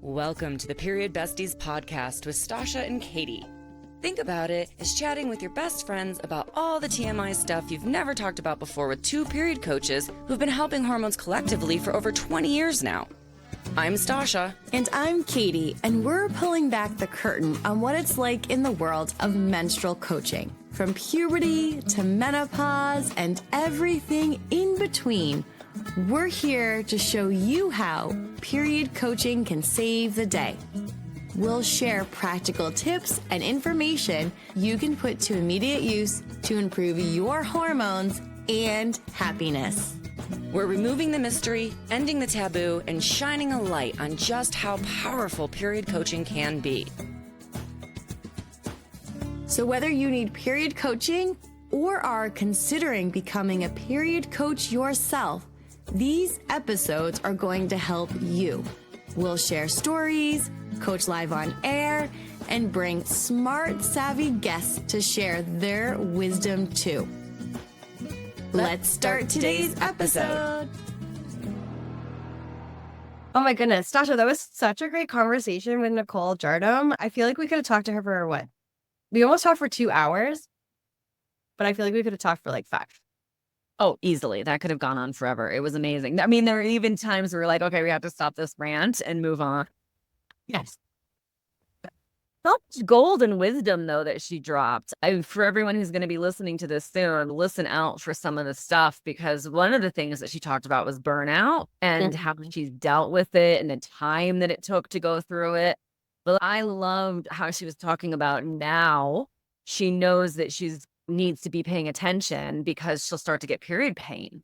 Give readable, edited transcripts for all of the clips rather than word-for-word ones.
Welcome to the Period Besties Podcast with Stasha and Katie. Think about it as chatting with your best friends about all the TMI stuff you've never talked about before with two period coaches who've been helping hormones collectively for over 20 years now. I'm Stasha. And I'm Katie, and we're pulling back the curtain on what it's like in the world of menstrual coaching. From puberty to menopause and everything in between, we're here to show you how period coaching can save the day. We'll share practical tips and information you can put to immediate use to improve your hormones and happiness. We're removing the mystery, ending the taboo, and shining a light on just how powerful period coaching can be. So whether you need period coaching or are considering becoming a period coach yourself, these episodes are going to help you. We'll share stories, coach live on air, and bring smart, savvy guests to share their wisdom too. Let's start today's episode. Oh my goodness, Stasha, that was such a great conversation with Nicole Jardim. I feel like we could have talked to her for what? We almost talked for 2 hours, but I feel like we could have talked for like 5. Oh, easily. That could have gone on forever. It was amazing. I mean, there were even times where we were like, okay, we have to stop this rant and move on. Yes. So much gold and wisdom, though, that she dropped. For everyone who's going to be listening to this soon, listen out for some of the stuff, because one of the things that she talked about was burnout and how she's dealt with it and the time that it took to go through it. But I loved how she was talking about now she knows that she's needs to be paying attention because she'll start to get period pain.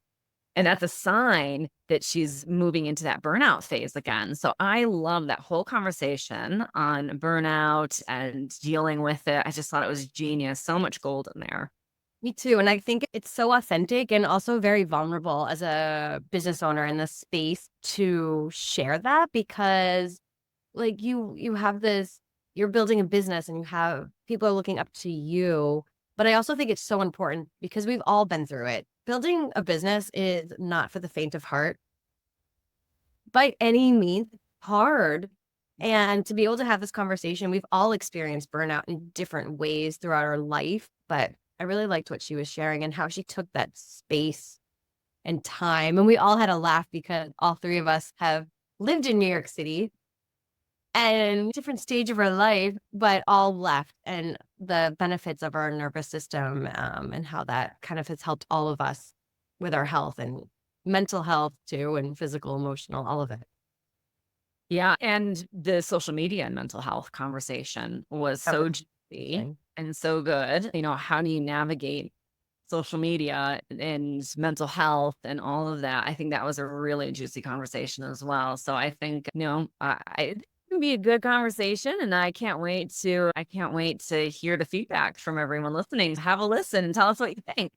And that's a sign that she's moving into that burnout phase again. So I love that whole conversation on burnout and dealing with it. I just thought it was genius. So much gold in there. Me too. And I think it's so authentic and also very vulnerable as a business owner in this space to share that, because like you have this, you're building a business and you have people are looking up to you. But I also think it's so important because we've all been through it. Building a business is not for the faint of heart. By any means, it's hard. And to be able to have this conversation, we've all experienced burnout in different ways throughout our life. But I really liked what she was sharing and how she took that space and time. And we all had a laugh because all three of us have lived in New York City and different stage of our life, but all left, and the benefits of our nervous system and how that kind of has helped all of us with our health and mental health too, and physical, emotional, all of it. Yeah. And the social media and mental health conversation was so juicy and so good. You know, how do you navigate social media and mental health and all of that? I think that was a really juicy conversation as well. So I think, it can be a good conversation, and I can't wait to hear the feedback from everyone listening. Have a listen and tell us what you think.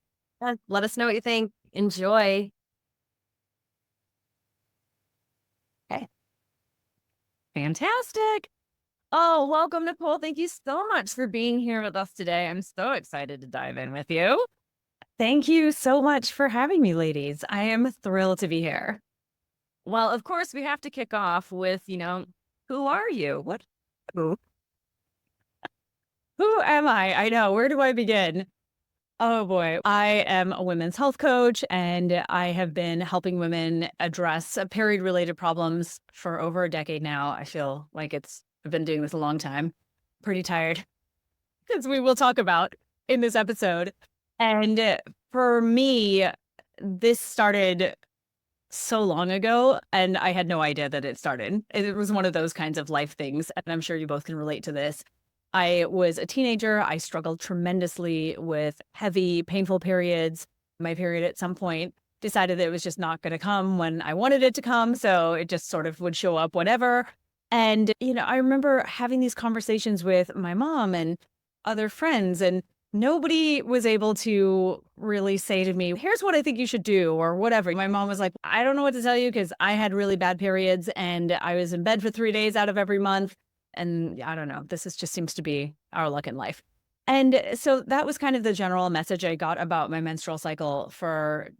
Let us know what you think. Enjoy. Okay. Fantastic. Oh, welcome, Nicole. Thank you so much for being here with us today. I'm so excited to dive in with you. Thank you so much for having me, ladies. I am thrilled to be here. Well, of course, we have to kick off with, who are you? Who am I? I know. Where do I begin? Oh boy. I am a women's health coach, and I have been helping women address period-related problems for over a decade now. I feel like I've been doing this a long time. Pretty tired, as we will talk about in this episode. And for me, this started so long ago, and I had no idea that it started. It was one of those kinds of life things, and I'm sure you both can relate to this. I was a teenager. I struggled tremendously with heavy, painful periods. My period at some point decided that it was just not going to come when I wanted it to come, so it just sort of would show up whenever. And, I remember having these conversations with my mom and other friends, and nobody was able to really say to me, here's what I think you should do or whatever. My mom was like, I don't know what to tell you because I had really bad periods and I was in bed for 3 days out of every month. And I don't know, just seems to be our luck in life. And so that was kind of the general message I got about my menstrual cycle for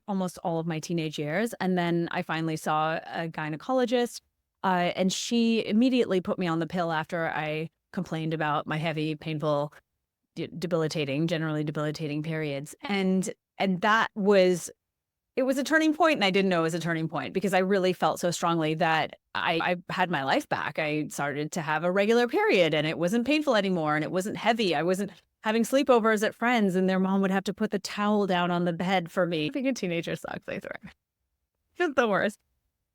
almost all of my teenage years. And then I finally saw a gynecologist And she immediately put me on the pill after I complained about my heavy, painful, generally debilitating periods. And that was, it was a turning point, and I didn't know it was a turning point because I really felt so strongly that I had my life back. I started to have a regular period, and it wasn't painful anymore, and it wasn't heavy. I wasn't having sleepovers at friends, and their mom would have to put the towel down on the bed for me. Being a teenager sucks, I swear. Just the worst.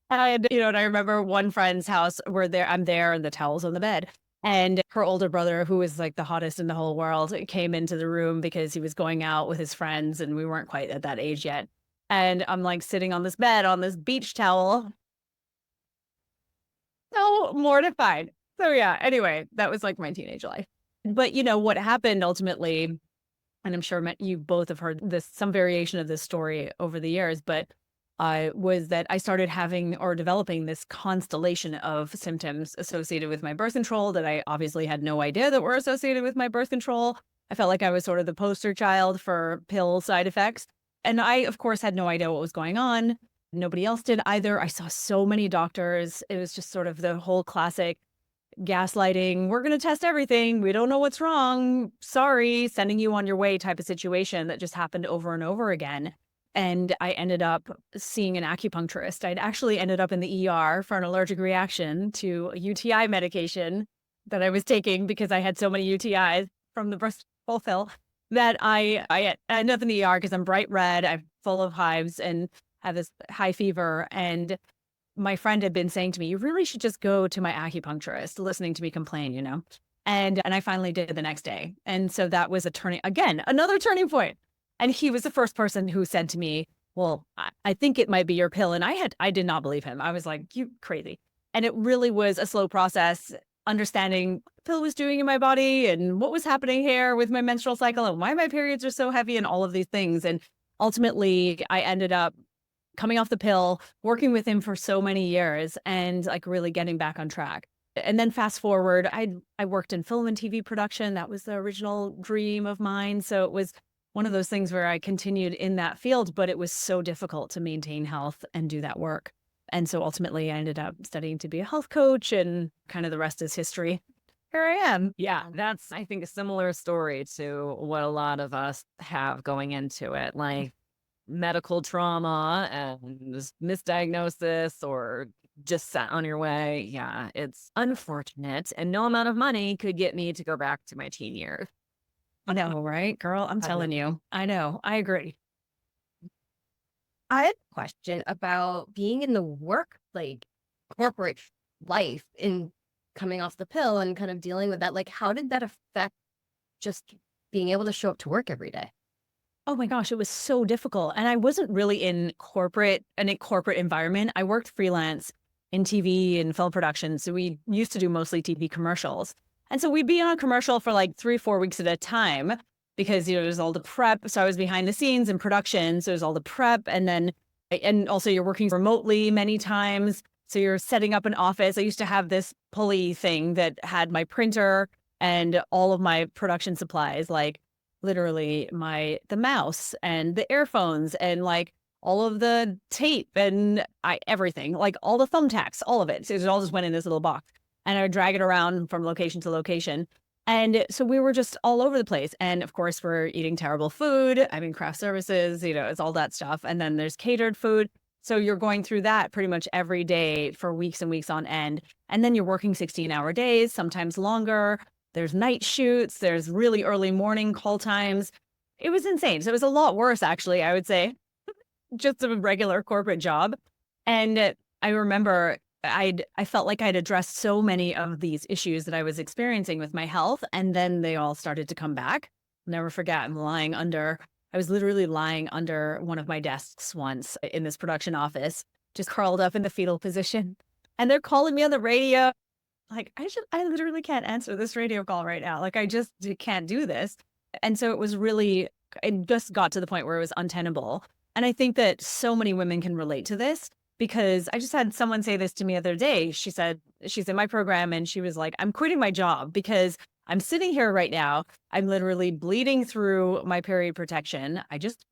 And, and I remember one friend's house where I'm there and the towel's on the bed. And her older brother, who was like the hottest in the whole world, came into the room because he was going out with his friends and we weren't quite at that age yet. And I'm like sitting on this bed on this beach towel. So mortified. So yeah, anyway, that was like my teenage life. But what happened ultimately, and I'm sure you both have heard this, some variation of this story over the years, but was that I started having or developing this constellation of symptoms associated with my birth control that I obviously had no idea that were associated with my birth control. I felt like I was sort of the poster child for pill side effects. And I, of course, had no idea what was going on. Nobody else did either. I saw so many doctors. It was just sort of the whole classic gaslighting. We're going to test everything. We don't know what's wrong. Sorry, sending you on your way type of situation that just happened over and over again. And I ended up seeing an acupuncturist. I'd actually ended up in the ER for an allergic reaction to a UTI medication that I was taking because I had so many UTIs from the birth control pill that I ended up in the ER because I'm bright red, I'm full of hives and have this high fever. And my friend had been saying to me, you really should just go to my acupuncturist, listening to me complain, And I finally did the next day. And so that was another turning point. And he was the first person who said to me, well, I think it might be your pill. And I did not believe him. I was like, you crazy. And it really was a slow process, understanding what the pill was doing in my body and what was happening here with my menstrual cycle and why my periods are so heavy and all of these things. And ultimately, I ended up coming off the pill, working with him for so many years and like really getting back on track. And then fast forward, I worked in film and TV production. That was the original dream of mine. So it was one of those things where I continued in that field, but it was so difficult to maintain health and do that work. And so ultimately I ended up studying to be a health coach, and kind of the rest is history. Here I am. Yeah, that's, I think, a similar story to what a lot of us have going into it, like medical trauma and misdiagnosis or just sat on your way. Yeah, it's unfortunate. And no amount of money could get me to go back to my teen years. I know, right, girl? I'm telling you. I know. I agree. I had a question about being in the work, like corporate life, in coming off the pill and kind of dealing with that. Like, how did that affect just being able to show up to work every day? Oh my gosh, it was so difficult. And I wasn't really in a corporate environment. I worked freelance in TV and film production. So we used to do mostly TV commercials. And so we'd be on a commercial for like 3-4 weeks at a time because, there's all the prep. So I was behind the scenes in production. So there's all the prep. And also you're working remotely many times. So you're setting up an office. I used to have this pulley thing that had my printer and all of my production supplies, like literally the mouse and the earphones and like all of the tape and everything, like all the thumbtacks, all of it. So it all just went in this little box. And I would drag it around from location to location. And so we were just all over the place. And of course, we're eating terrible food. I mean, craft services, it's all that stuff. And then there's catered food. So you're going through that pretty much every day for weeks and weeks on end. And then you're working 16-hour days, sometimes longer. There's night shoots. There's really early morning call times. It was insane. So it was a lot worse, actually, I would say, just a regular corporate job. And I remember I felt like I'd addressed so many of these issues that I was experiencing with my health, and then they all started to come back. I'll never forget, I was literally lying under one of my desks once in this production office, just curled up in the fetal position. And they're calling me on the radio. Like, I literally can't answer this radio call right now. Like, I just can't do this. And so it just got to the point where it was untenable. And I think that so many women can relate to this, because I just had someone say this to me the other day. She said, she's in my program, and she was like, I'm quitting my job because I'm sitting here right now. I'm literally bleeding through my period protection. I just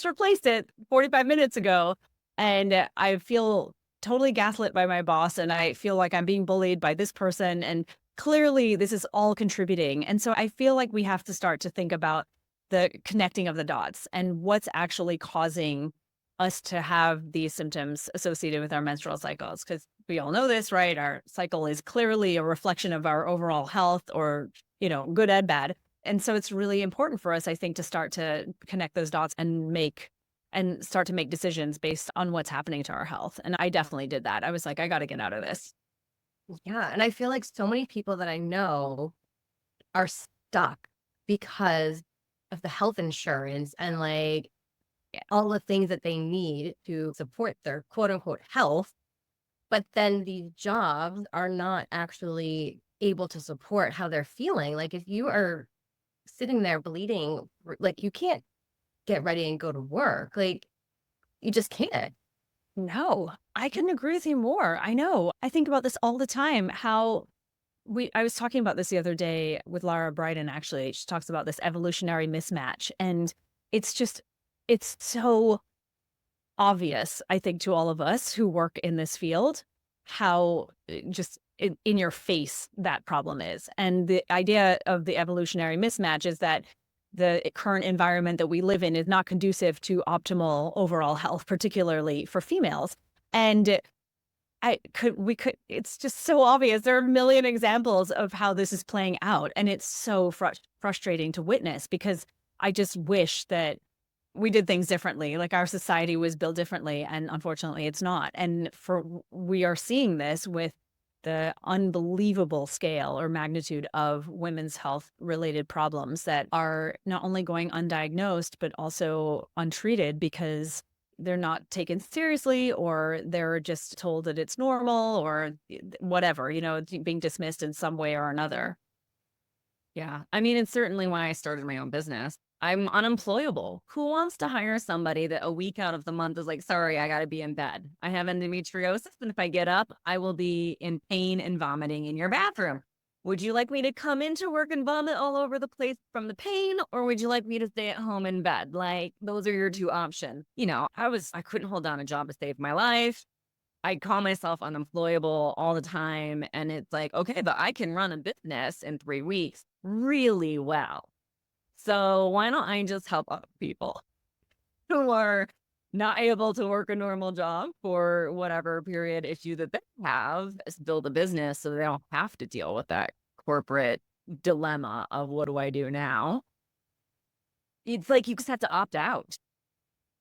replaced it 45 minutes ago. And I feel totally gaslit by my boss and I feel like I'm being bullied by this person. And clearly this is all contributing. And so I feel like we have to start to think about the connecting of the dots and what's actually causing us to have these symptoms associated with our menstrual cycles. Because we all know this, right? Our cycle is clearly a reflection of our overall health or, good and bad. And so it's really important for us, I think, to start to connect those dots and start to make decisions based on what's happening to our health. And I definitely did that. I was like, I got to get out of this. Yeah. And I feel like so many people that I know are stuck because of the health insurance and like all the things that they need to support their quote unquote health. But then these jobs are not actually able to support how they're feeling. Like if you are sitting there bleeding, like you can't get ready and go to work. Like you just can't. No, I couldn't agree with you more. I know. I think about this all the time, how I was talking about this the other day with Lara Bryden, actually. She talks about this evolutionary mismatch. And it's so obvious, I think, to all of us who work in this field, how just in your face that problem is. And the idea of the evolutionary mismatch is that the current environment that we live in is not conducive to optimal overall health, particularly for females. And it's just so obvious. There are a million examples of how this is playing out. And it's so frustrating to witness, because I just wish that we did things differently. Like our society was built differently. And unfortunately it's not. And we are seeing this with the unbelievable scale or magnitude of women's health related problems that are not only going undiagnosed, but also untreated because they're not taken seriously, or they're just told that it's normal or whatever, being dismissed in some way or another. Yeah. I mean, it's certainly why I started my own business. I'm unemployable. Who wants to hire somebody that a week out of the month is like, sorry, I got to be in bed. I have endometriosis. And if I get up, I will be in pain and vomiting in your bathroom. Would you like me to come into work and vomit all over the place from the pain? Or would you like me to stay at home in bed? Like, those are your two options. I couldn't hold down a job to save my life. I call myself unemployable all the time. And it's like, okay, but I can run a business in 3 weeks really well. So why don't I just help other people who are not able to work a normal job for whatever period issue that they have, build a business so they don't have to deal with that corporate dilemma of what do I do now? It's like you just have to opt out.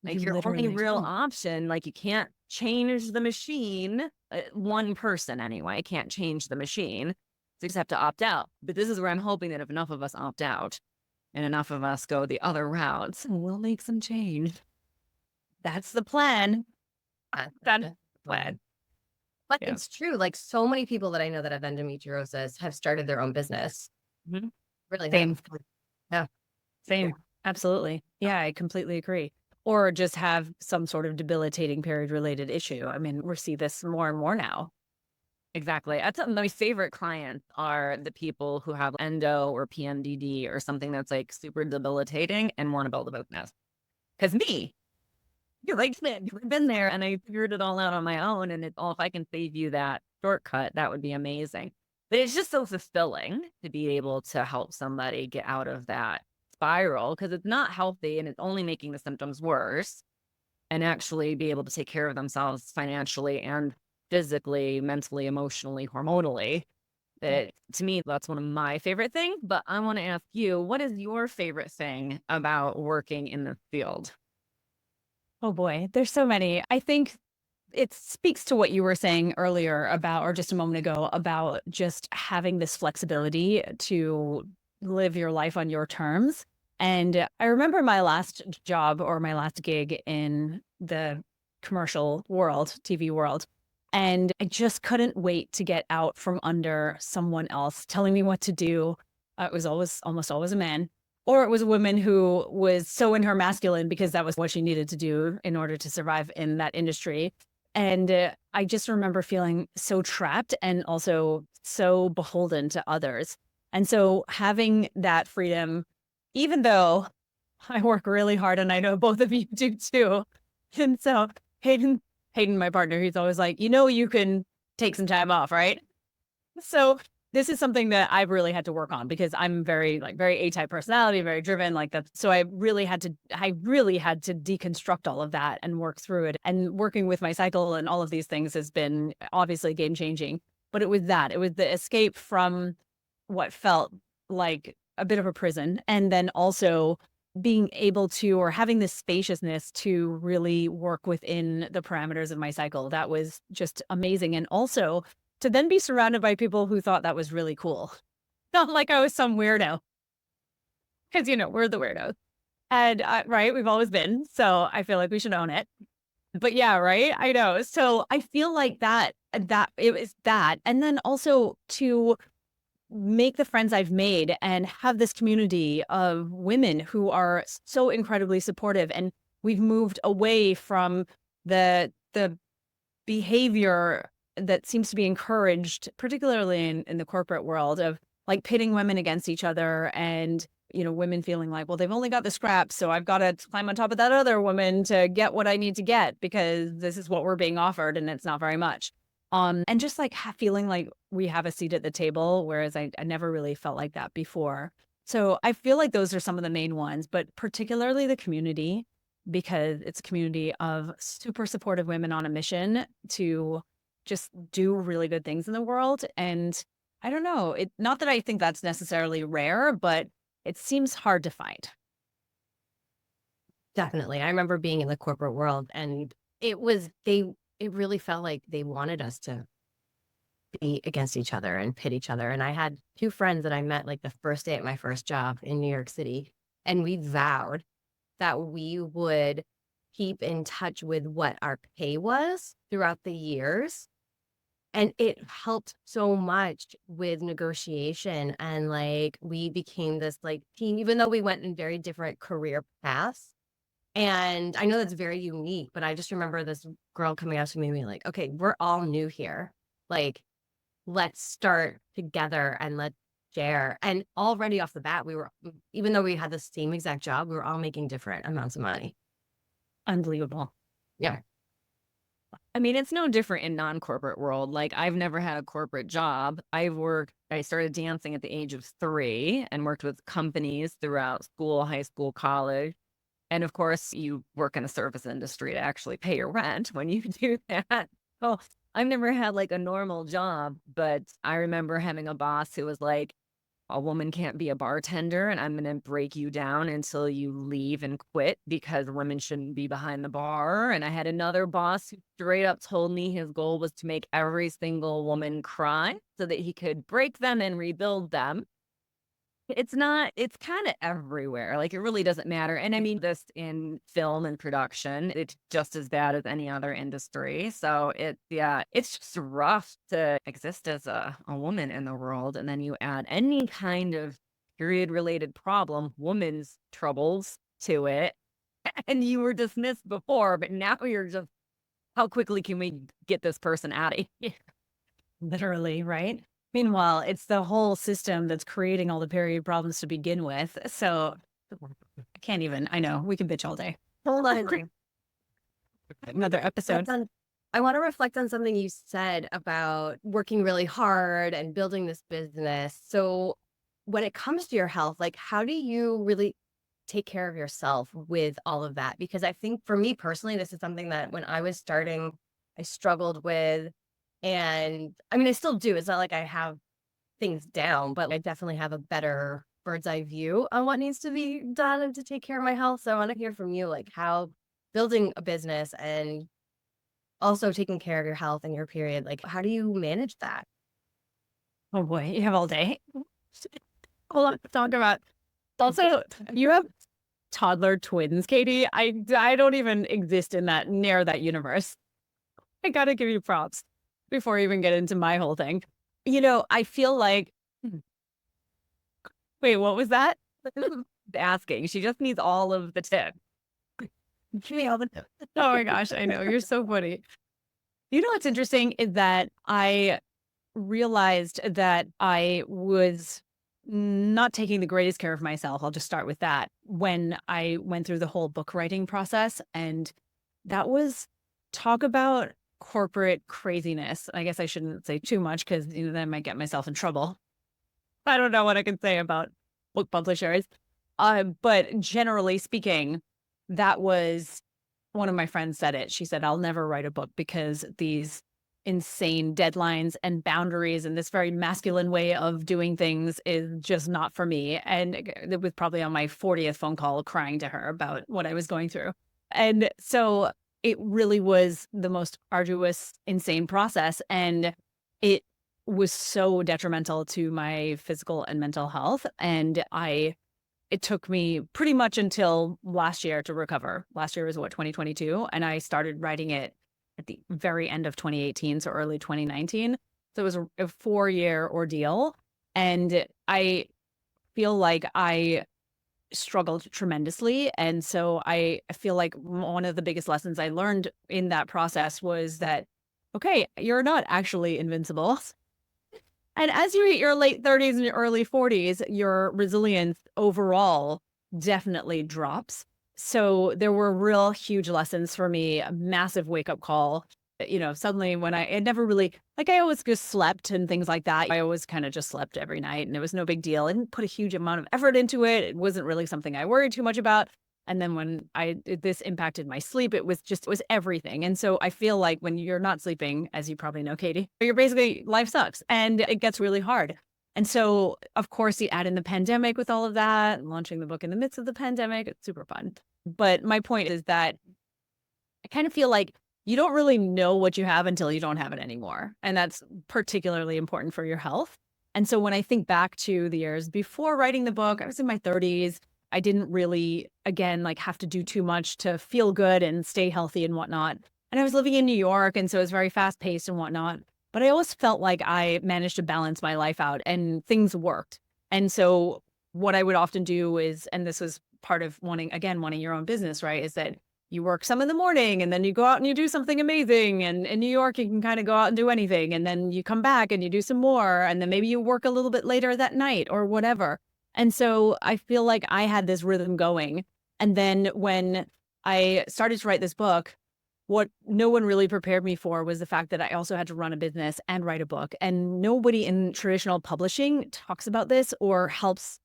Like your only real option, like you can't change the machine. One person anyway can't change the machine. So you just have to opt out. But this is where I'm hoping that if enough of us opt out and enough of us go the other routes, we'll make some change. That's the plan. That's the plan. But it's true. Like so many people that I know that have endometriosis have started their own business. Mm-hmm. Really? Same. Yeah. Same. Absolutely. Yeah, I completely agree. Or just have some sort of debilitating period-related issue. I mean, we see this more and more now. Exactly. My favorite clients are the people who have endo or PMDD or something that's like super debilitating and want to build a business. Because you're like, man, you've been there and I figured it all out on my own. And if I can save you that shortcut, that would be amazing. But it's just so fulfilling to be able to help somebody get out of that spiral, because it's not healthy and it's only making the symptoms worse, and actually be able to take care of themselves financially and physically, mentally, emotionally, hormonally. That to me, that's one of my favorite things. But I want to ask you, what is your favorite thing about working in the field? Oh boy, there's so many. I think it speaks to what you were saying earlier about, or just a moment ago, about just having this flexibility to live your life on your terms. And I remember my last job or my last gig in the commercial world, TV world. And I just couldn't wait to get out from under someone else telling me what to do. It was almost always a man, or it was a woman who was so in her masculine because that was what she needed to do in order to survive in that industry. And I just remember feeling so trapped and also so beholden to others. And so having that freedom, even though I work really hard and I know both of you do too. And so Hayden, Hayden, my partner, he's always like, you can take some time off, right? So this is something that I've really had to work on because I'm very A-type personality, very driven like that. So I really had to deconstruct all of that and work through it. And working with my cycle and all of these things has been obviously game changing. But it was the escape from what felt like a bit of a prison. And then also being able to, or having this spaciousness to really work within the parameters of my cycle. That was just amazing. And also to then be surrounded by people who thought that was really cool. Not like I was some weirdo. Because, we're the weirdos. And, right, we've always been. So I feel like we should own it. But yeah, right? I know. So I feel like that it was that. And then also to make the friends I've made and have this community of women who are so incredibly supportive. And we've moved away from the behavior that seems to be encouraged, particularly in the corporate world, of like pitting women against each other and, women feeling like, well, they've only got the scraps, so I've got to climb on top of that other woman to get what I need to get because this is what we're being offered and it's not very much. And just like feeling like we have a seat at the table, whereas I never really felt like that before. So I feel like those are some of the main ones, but particularly the community, because it's a community of super supportive women on a mission to just do really good things in the world. And I don't know, not that I think that's necessarily rare, but it seems hard to find. Definitely. I remember being in the corporate world and it really felt like they wanted us to be against each other and pit each other. And I had two friends that I met like the first day at my first job in New York City. And we vowed that we would keep in touch with what our pay was throughout the years. And it helped so much with negotiation. And like we became this like team, even though we went in very different career paths. And I know that's very unique, but I just remember this girl coming up to me and being like, okay, we're all new here. Like, let's start together and let's share. And already off the bat, even though we had the same exact job, we were all making different amounts of money. Unbelievable. Yeah. I mean, it's no different in non-corporate world. Like I've never had a corporate job. I started dancing at the age of 3 and worked with companies throughout school, high school, college. And of course, you work in the service industry to actually pay your rent when you do that. Well, I've never had like a normal job, but I remember having a boss who was like, a woman can't be a bartender and I'm going to break you down until you leave and quit because women shouldn't be behind the bar. And I had another boss who straight up told me his goal was to make every single woman cry so that he could break them and rebuild them. It's kind of everywhere. Like it really doesn't matter. And I mean, this in film and production, it's just as bad as any other industry. So it's just rough to exist as a woman in the world. And then you add any kind of period related problem, women's troubles to it. And you were dismissed before, but now you're just, how quickly can we get this person out of here? Literally, right? Meanwhile, it's the whole system that's creating all the period problems to begin with. So I can't even, I know, we can bitch all day. Hold on. Another episode. I want to reflect on something you said about working really hard and building this business. So when it comes to your health, like how do you really take care of yourself with all of that? Because I think for me personally, this is something that when I was starting, I struggled with. And I mean, I still do. It's not like I have things down, but I definitely have a better bird's eye view on what needs to be done and to take care of my health. So I want to hear from you, like how building a business and also taking care of your health and your period, like how do you manage that? Oh boy, you have all day. Hold on, talk about. Also, you have toddler twins, Katie. I don't even exist in near that universe. I gotta give you props before I even get into my whole thing. I feel like, wait, what was that? Asking. She just needs all of the tips. Give me all the tips. Oh my gosh, I know. You're so funny. What's interesting is that I realized that I was not taking the greatest care of myself. I'll just start with that. When I went through the whole book writing process, and that was talk about corporate craziness. I guess I shouldn't say too much because then I might get myself in trouble. I don't know what I can say about book publishers. But generally speaking, that was one of my friends said it. She said, I'll never write a book because these insane deadlines and boundaries and this very masculine way of doing things is just not for me. And it was probably on my 40th phone call crying to her about what I was going through. And so it really was the most arduous, insane process. And it was so detrimental to my physical and mental health. And it took me pretty much until last year to recover. Last year was 2022? And I started writing it at the very end of 2018, so early 2019. So it was a 4-year ordeal. And I feel like I struggled tremendously. And so I feel like one of the biggest lessons I learned in that process was that, okay, you're not actually invincible. And as you hit your late 30s and your early 40s, your resilience overall definitely drops. So there were real huge lessons for me, a massive wake-up call. Suddenly when I never really, I always just slept and things like that. I always kind of just slept every night and it was no big deal. I didn't put a huge amount of effort into it. It wasn't really something I worried too much about. And then when this impacted my sleep, it was everything. And so I feel like when you're not sleeping, as you probably know, Katie, you're basically, life sucks and it gets really hard. And so, of course, you add in the pandemic with all of that, launching the book in the midst of the pandemic. It's super fun. But my point is that I kind of feel like you don't really know what you have until you don't have it anymore. And that's particularly important for your health. And so when I think back to the years before writing the book, I was in my 30s. I didn't really, again, have to do too much to feel good and stay healthy and whatnot. And I was living in New York, and so it was very fast paced and whatnot. But I always felt like I managed to balance my life out and things worked. And so what I would often do is, and this was part of wanting your own business, right, is that you work some in the morning and then you go out and you do something amazing. And in New York, you can kind of go out and do anything. And then you come back and you do some more. And then maybe you work a little bit later that night or whatever. And so I feel like I had this rhythm going. And then when I started to write this book, what no one really prepared me for was the fact that I also had to run a business and write a book. And nobody in traditional publishing talks about this or helps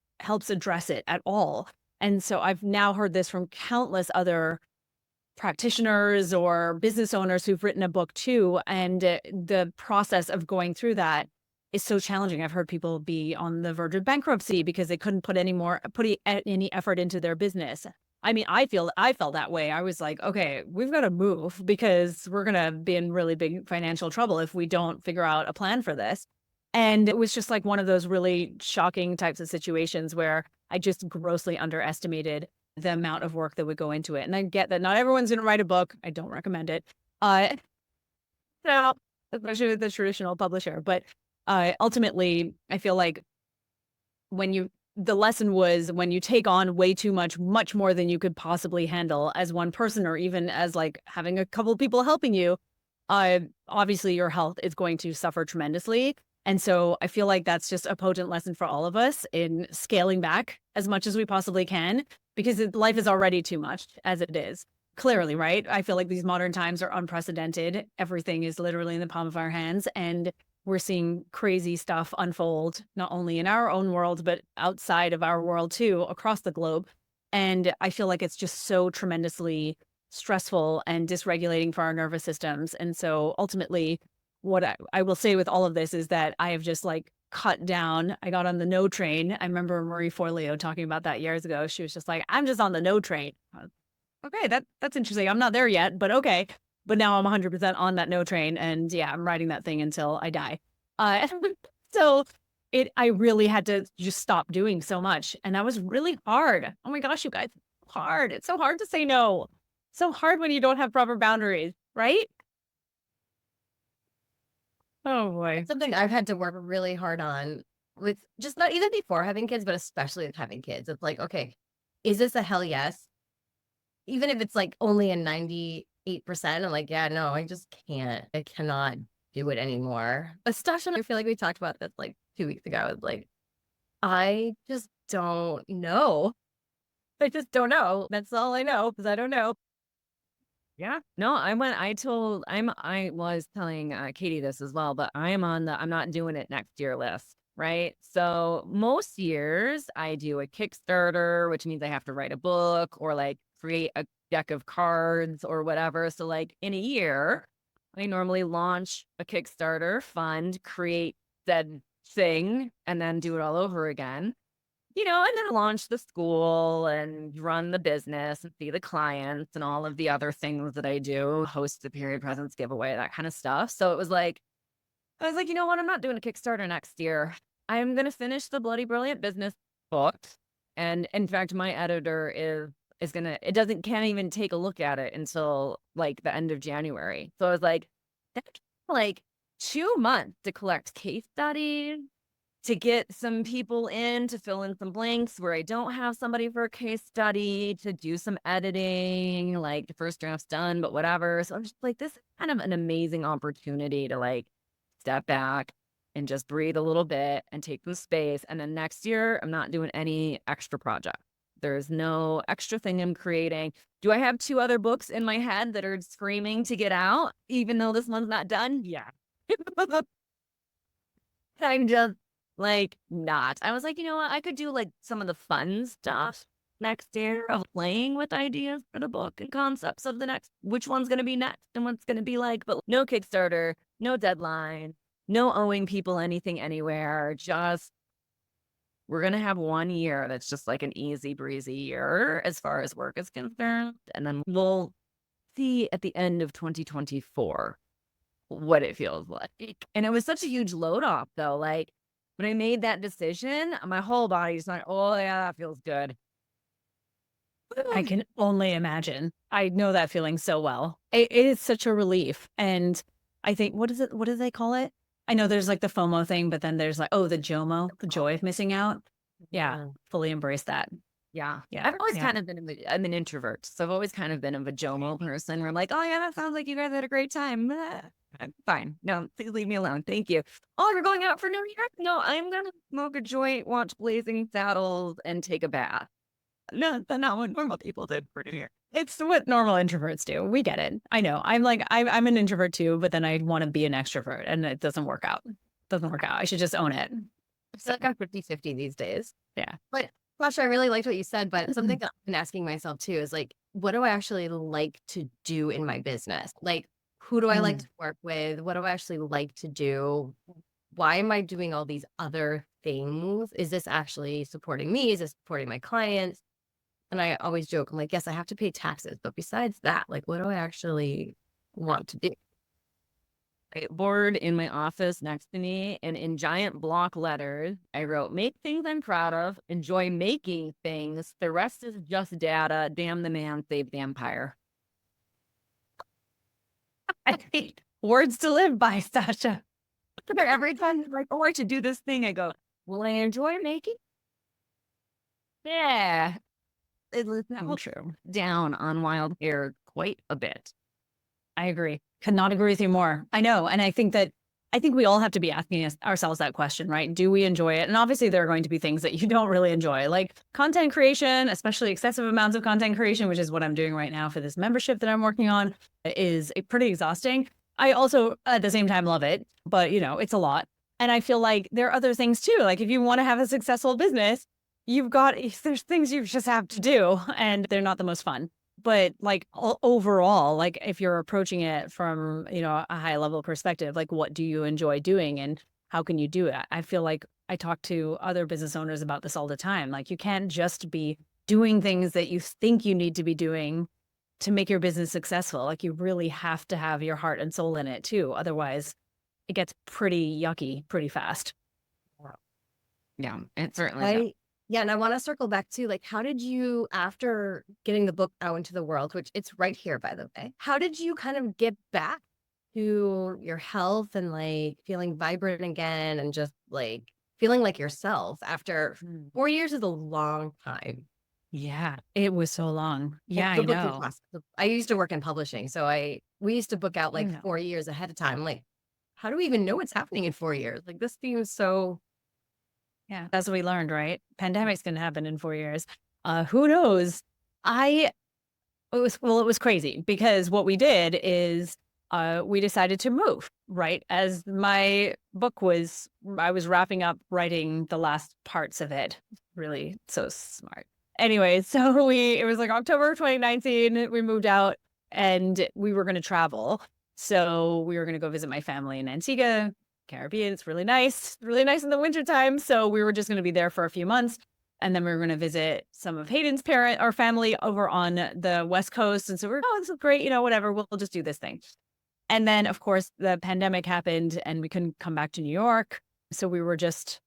address it at all. And so I've now heard this from countless other practitioners or business owners who've written a book too. And the process of going through that is so challenging. I've heard people be on the verge of bankruptcy because they couldn't put any effort into their business. I mean, I felt that way. I was like, okay, we've got to move because we're going to be in really big financial trouble if we don't figure out a plan for this. And it was just like one of those really shocking types of situations where I just grossly underestimated the amount of work that would go into it. And I get that not everyone's going to write a book. I don't recommend it. So, especially with the traditional publisher. But ultimately, I feel like the lesson was when you take on way too much more than you could possibly handle as one person, or even as having a couple of people helping you, obviously your health is going to suffer tremendously. And so I feel like that's just a potent lesson for all of us in scaling back as much as we possibly can, because life is already too much as it is. Clearly, right? I feel like these modern times are unprecedented. Everything is literally in the palm of our hands. And we're seeing crazy stuff unfold, not only in our own world, but outside of our world too, across the globe. And I feel like it's just so tremendously stressful and dysregulating for our nervous systems. And so ultimately, what I will say with all of this is that I have just cut down. I got on the no train. I remember Marie Forleo talking about that years ago. She was just like, I'm just on the no train. Okay, that's interesting. I'm not there yet, but okay. But now I'm 100% on that no train. And yeah, I'm riding that thing until I die. So I really had to just stop doing so much. And that was really hard. Oh my gosh, you guys, hard. It's so hard to say no. So hard when you don't have proper boundaries, right? Oh boy. It's something I've had to work really hard on with just not even before having kids, but especially with having kids. It's like, okay, is this a hell yes? Even if it's only a 98%, I'm like, yeah, no, I just can't. I cannot do it anymore. But Stasha and I feel like we talked about this 2 weeks ago. It's like, I just don't know. I just don't know. That's all I know, because I don't know. Yeah. No, I was telling Katie this as well, but I'm not doing it next year list, right? So most years I do a Kickstarter, which means I have to write a book or like create a deck of cards or whatever. So like in a year, I normally launch a Kickstarter fund, create said thing, and then do it all over again. And then launch the school and run the business and see the clients and all of the other things that I do, host the period presence giveaway, that kind of stuff. So I was like, you know what? I'm not doing a Kickstarter next year. I'm going to finish the Bloody Brilliant business book. And in fact, my editor can't even take a look at it until like the end of January. So I was like, that's like 2 months to collect case studies, to get some people in to fill in some blanks where I don't have somebody for a case study, to do some editing, like the first draft's done, but whatever. So I'm just like, this is kind of an amazing opportunity to like step back and just breathe a little bit and take some space. And then next year, I'm not doing any extra project. There's no extra thing I'm creating. Do I have 2 other books in my head that are screaming to get out, even though this one's not done? Yeah. I'm just like not. I was like, you know what? I could do like some of the fun stuff next year of playing with ideas for the book and concepts of the next, which one's going to be next and what's going to be like, but no Kickstarter, no deadline, no owing people anything anywhere. Just, we're going to have 1 year that's just like an easy breezy year as far as work is concerned. And then we'll see at the end of 2024 what it feels like. And it was such a huge load off though. Like, when I made that decision, my whole body's like, oh yeah, that feels good. I can only imagine. I know that feeling so well. It is such a relief. And I think, what do they call it? I know there's like the FOMO thing, but then there's like, the JOMO, the joy of missing out. Yeah, fully embrace that. Yeah. Yeah. I've always kind of been, I'm an introvert. So I've always kind of been a JOMO person where I'm like, oh yeah, that sounds like you guys had a great time. I'm fine. No, please leave me alone. Thank you. Oh, you're going out for New Year? No, I'm going to smoke a joint, watch Blazing Saddles, and take a bath. No, that's not what normal people did for New Year. It's what normal introverts do. We get it. I know. I'm an introvert too, but then I want to be an extrovert and it doesn't work out. I should just own it. It's like I'm 50-50 these days. Yeah. But Sasha, I really liked what you said, but something that I've been asking myself too is like, what do I actually like to do in my business? Like, who do I like to work with? What do I actually like to do? Why am I doing all these other things? Is this actually supporting me? Is this supporting my clients? And I always joke, I'm like, yes, I have to pay taxes. But besides that, like, what do I actually want to do? Board in my office next to me, and in giant block letters, I wrote, make things I'm proud of, enjoy making things. The rest is just data. Damn the man, save the empire. I hate words to live by, Stasha. Every time I'm like, oh, I should do this thing, I go, will I enjoy making? Yeah. It's not true. Down on wild hair quite a bit. I agree. Could not agree with you more. I know. And I think we all have to be asking ourselves that question, right? Do we enjoy it? And obviously there are going to be things that you don't really enjoy, like content creation, especially excessive amounts of content creation, which is what I'm doing right now for this membership that I'm working on, is pretty exhausting. I also at the same time love it, but it's a lot. And I feel like there are other things too. Like if you want to have a successful business, there's things you just have to do and they're not the most fun. But like overall, like if you're approaching it from, a high level perspective, like what do you enjoy doing and how can you do it? I feel like I talk to other business owners about this all the time. Like you can't just be doing things that you think you need to be doing to make your business successful. Like you really have to have your heart and soul in it too. Otherwise it gets pretty yucky pretty fast. Yeah, it certainly does. Yeah, and I want to circle back to like, how did you, after getting the book out into the world, which it's right here, by the way, how did you kind of get back to your health and like feeling vibrant again and just like feeling like yourself after 4 years is a long time. Yeah, it was so long. Yeah, I know. I used to work in publishing, so we used to book out like 4 years ahead of time. Like, how do we even know what's happening in 4 years? Like, this seems so. Yeah, that's what we learned, right? Pandemic's going to happen in 4 years. Who knows? it was crazy because what we did is we decided to move right as my book I was wrapping up writing the last parts of it. Really so smart. Anyway, so it was like October 2019, we moved out and we were going to travel. So we were going to go visit my family in Antigua, Caribbean. It's really nice in the wintertime. So we were just going to be there for a few months. And then we were going to visit some of Hayden's family over on the West Coast. And so we're, this is great, whatever, we'll just do this thing. And then, of course, the pandemic happened and we couldn't come back to New York. So we were just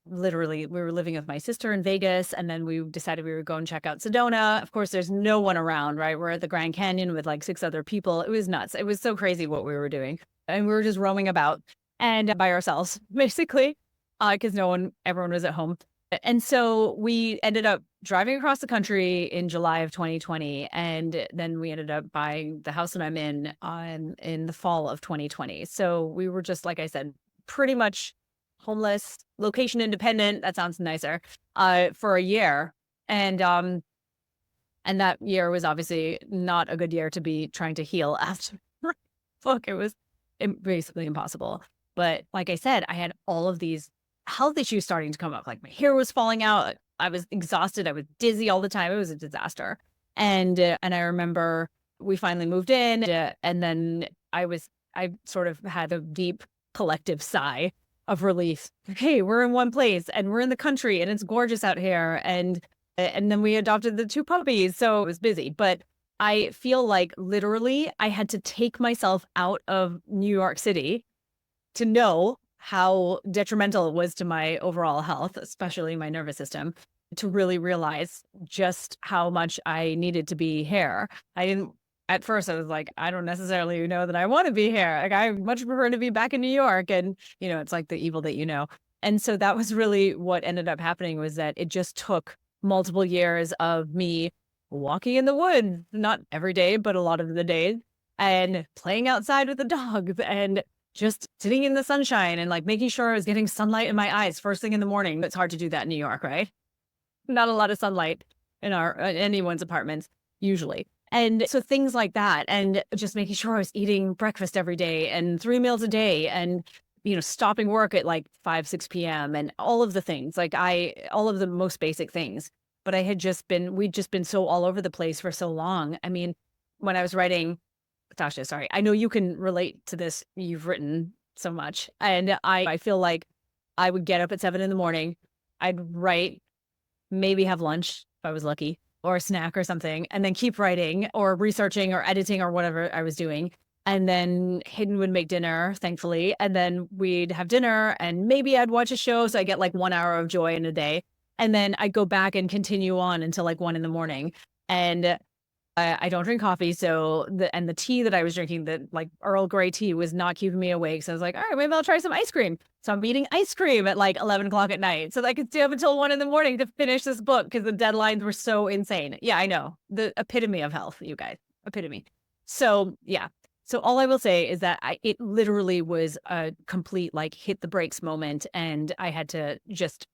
we were living with my sister in Vegas. And then we decided we would go and check out Sedona. Of course, there's no one around, right? We're at the Grand Canyon with like 6 other people. It was nuts. It was so crazy what we were doing. And we were just roaming about and by ourselves, basically, because everyone was at home. And so we ended up driving across the country in July of 2020. And then we ended up buying the house that I'm in the fall of 2020. So we were just, like I said, pretty much homeless, location independent. That sounds nicer, for a year. And that year was obviously not a good year to be trying to heal after. Look, it was basically impossible. But like I said, I had all of these health issues starting to come up. Like my hair was falling out. I was exhausted. I was dizzy all the time. It was a disaster. And I remember we finally moved in, and then I sort of had a deep collective sigh of relief. Okay, we're in one place and we're in the country and it's gorgeous out here. And then we adopted the 2 puppies. So it was busy, but I feel like literally I had to take myself out of New York City to know how detrimental it was to my overall health, especially my nervous system, to really realize just how much I needed to be here. At first I was like, I don't necessarily know that I want to be here. Like I much prefer to be back in New York. And, it's like the evil that you know. And so that was really what ended up happening, was that it just took multiple years of me walking in the woods, not every day, but a lot of the days, and playing outside with the dogs and just sitting in the sunshine and like making sure I was getting sunlight in my eyes first thing in the morning. It's hard to do that in New York, right? Not a lot of sunlight in anyone's apartments usually. And so things like that, and just making sure I was eating breakfast every day and 3 meals a day, and, stopping work at like 5, 6 p.m. and all of the things, all of the most basic things. But we'd just been so all over the place for so long. I mean, when I was writing, Stasha, sorry, I know you can relate to this. You've written so much. And I feel like I would get up at 7 a.m. I'd write, maybe have lunch if I was lucky, or a snack or something, and then keep writing or researching or editing or whatever I was doing. And then Hayden would make dinner, thankfully. And then we'd have dinner and maybe I'd watch a show. So I get like 1 hour of joy in a day. And then I'd go back and continue on until like 1 a.m. And I don't drink coffee. So the tea that I was drinking, the like Earl Grey tea, was not keeping me awake. So I was like, all right, maybe I'll try some ice cream. So I'm eating ice cream at like 11 o'clock at night so that I could stay up until 1 a.m. to finish this book because the deadlines were so insane. Yeah, I know. The epitome of health, you guys. Epitome. So yeah. So all I will say is that it literally was a complete like hit the brakes moment, and I had to just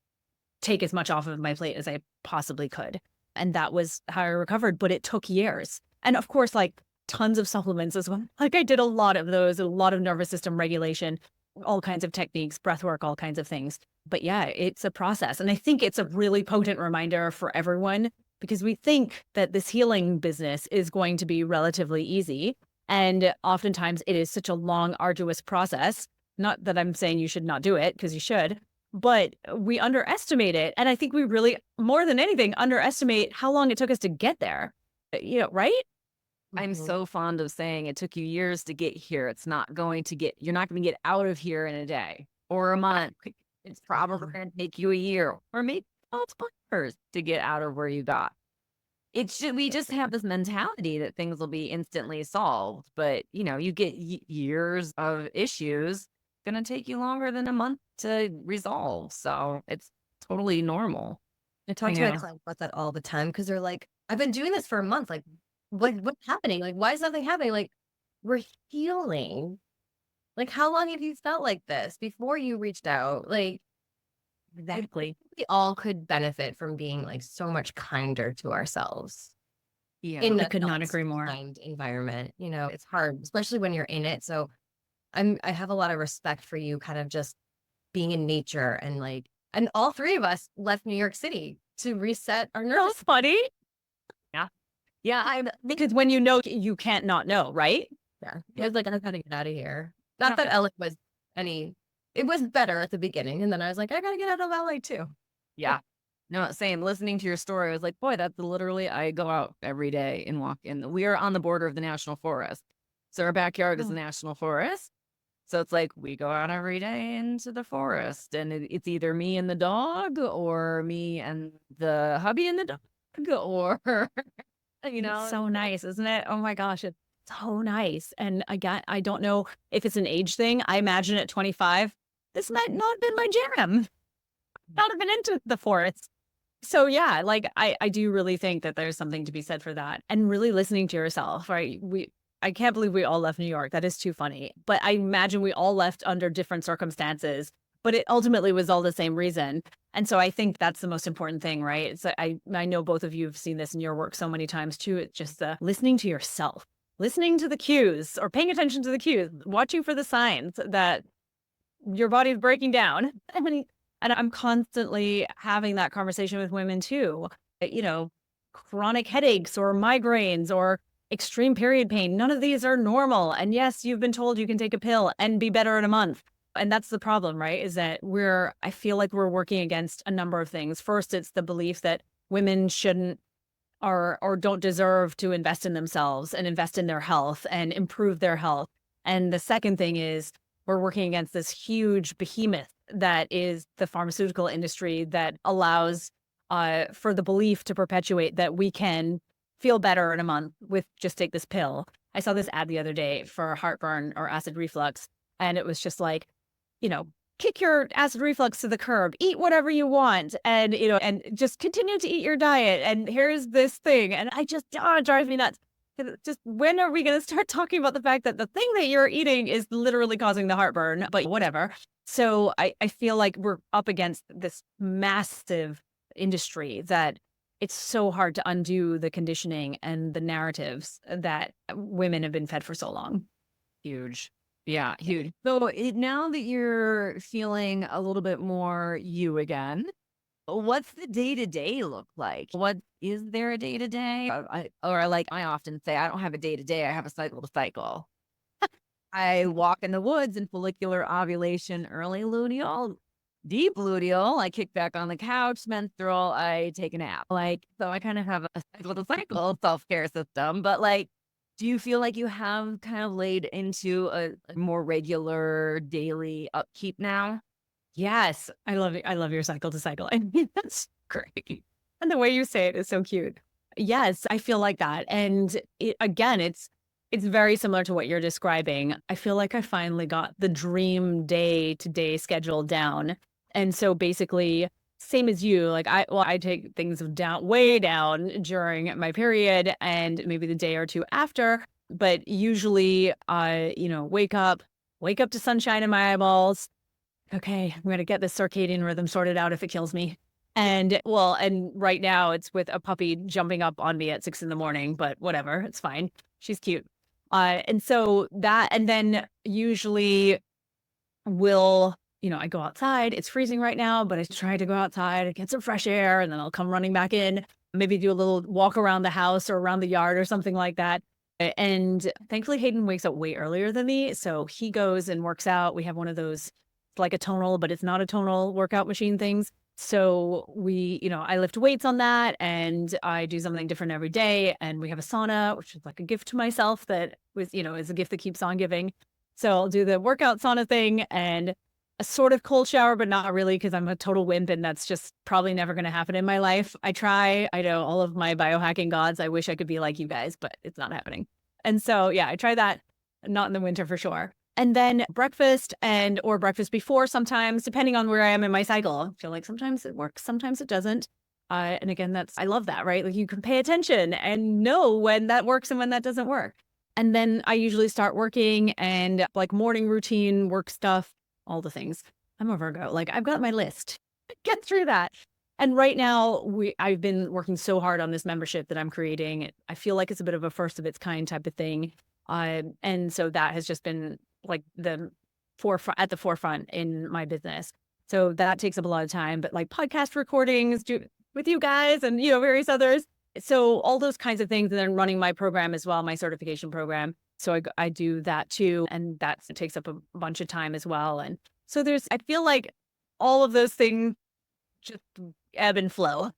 take as much off of my plate as I possibly could. And that was how I recovered, but it took years. And of course, like tons of supplements as well. Like I did a lot of those, a lot of nervous system regulation, all kinds of techniques, breath work, all kinds of things. But yeah, it's a process. And I think it's a really potent reminder for everyone, because we think that this healing business is going to be relatively easy. And oftentimes it is such a long, arduous process. Not that I'm saying you should not do it, because you should, but we underestimate it. And I think we really, more than anything, underestimate how long it took us to get there. Right? I'm so fond of saying it took you years to get here. You're not going to get out of here in a day or a month. It's probably going to take you a year or maybe multiple years to get out of where you got. We just have this mentality that things will be instantly solved, but you get years of issues. Going to take you longer than a month to resolve. So it's totally normal. I talk to my clients about that all the time, because they're like, I've been doing this for a month. Like, what's happening? Like, why is nothing happening? Like, we're healing. Like, how long have you felt like this before you reached out? Like, Exactly. we all could benefit from being like so much kinder to ourselves. Yeah. in I a could not agree more. kind environment. You know, it's hard, especially when you're in it. So I have a lot of respect for you kind of just being in nature and like, and all three of us left New York City to reset our So nervous. funny. Yeah. Yeah. Because when you know, you can't not know, right? Yeah. I was like, I gotta get out of here. Not that LA was it was better at the beginning. And then I was like, I gotta get out of LA too. Yeah. No, same. Listening to your story, I was like, boy, that's literally, I go out every day and walk in. We are on the border of the national forest. So our backyard is the national forest. So it's like we go out every day into the forest, and it's either me and the dog or me and the hubby and the dog, or, It's so nice, isn't it? Oh my gosh, it's so nice. And again, I don't know if it's an age thing. I imagine at 25, this might not have been my jam. Not have been into the forest. So yeah, like I do really think that there's something to be said for that. And really listening to yourself, right? I can't believe we all left New York. That is too funny. But I imagine we all left under different circumstances, but it ultimately was all the same reason. And so I think that's the most important thing, right? It's I know both of you have seen this in your work so many times too. It's just listening to yourself, listening to the cues or paying attention to the cues, watching for the signs that your body's breaking down. And I'm constantly having that conversation with women too, chronic headaches or migraines or extreme period pain. None of these are normal. And yes, you've been told you can take a pill and be better in a month. And that's the problem, right? Is that I feel like we're working against a number of things. First, it's the belief that women shouldn't or don't deserve to invest in themselves and invest in their health and improve their health. And the second thing is we're working against this huge behemoth that is the pharmaceutical industry that allows for the belief to perpetuate that we can feel better in a month with just take this pill. I saw this ad the other day for heartburn or acid reflux, and it was just like, kick your acid reflux to the curb, eat whatever you want, and and just continue to eat your diet. And here's this thing, and I just it drives me nuts. Just when are we going to start talking about the fact that the thing that you're eating is literally causing the heartburn? But whatever. So I feel like we're up against this massive industry that it's so hard to undo the conditioning and the narratives that women have been fed for so long. huge. Yeah, huge. So now that you're feeling a little bit more you again, what's the day-to-day look like? What is there a day-to-day? I often say, I don't have a day-to-day, I have a cycle-to-cycle. I walk in the woods in follicular ovulation, early luteal, deep luteal. I kick back on the couch, menstrual, I take a nap. So I kind of have a cycle-to-cycle self-care system. But do you feel like you have kind of laid into a more regular daily upkeep now? Yes, I love it. I love your cycle to cycle. I mean, that's great. And the way you say it is so cute. Yes, I feel like that. And it's very similar to what you're describing. I feel like I finally got the dream day-to-day schedule down. And so basically, same as you, I take things way down during my period and maybe the day or two after. But usually I, wake up to sunshine in my eyeballs. Okay, I'm going to get this circadian rhythm sorted out if it kills me. And right now it's with a puppy jumping up on me at 6 a.m, but whatever, it's fine. She's cute. And so and then usually I go outside. It's freezing right now, but I try to go outside and get some fresh air, and then I'll come running back in, maybe do a little walk around the house or around the yard or something like that. And thankfully Hayden wakes up way earlier than me. So he goes and works out. We have one of those, it's like a tonal, but it's not a tonal workout machine things. So I lift weights on that, and I do something different every day. And we have a sauna, which is like a gift to myself that is a gift that keeps on giving. So I'll do the workout sauna thing and a sort of cold shower, but not really, because I'm a total wimp and that's just probably never going to happen in my life. I know all of my biohacking gods, I wish I could be like you guys, but it's not happening. And so, yeah, I try that, not in the winter for sure. And then breakfast or breakfast before sometimes, depending on where I am in my cycle. I feel like sometimes it works, sometimes it doesn't. And again, I love that, right? Like you can pay attention and know when that works and when that doesn't work. And then I usually start working and morning routine, work stuff, all the things. I'm a Virgo. I've got my list. Get through that. And right now, I've been working so hard on this membership that I'm creating. I feel like it's a bit of a first of its kind type of thing. And so that has just been like at the forefront in my business. So that takes up a lot of time, but like podcast recordings with you guys and, various others. So all those kinds of things, and then running my program as well, my certification program. So I do that too. And that takes up a bunch of time as well. And so I feel like all of those things just ebb and flow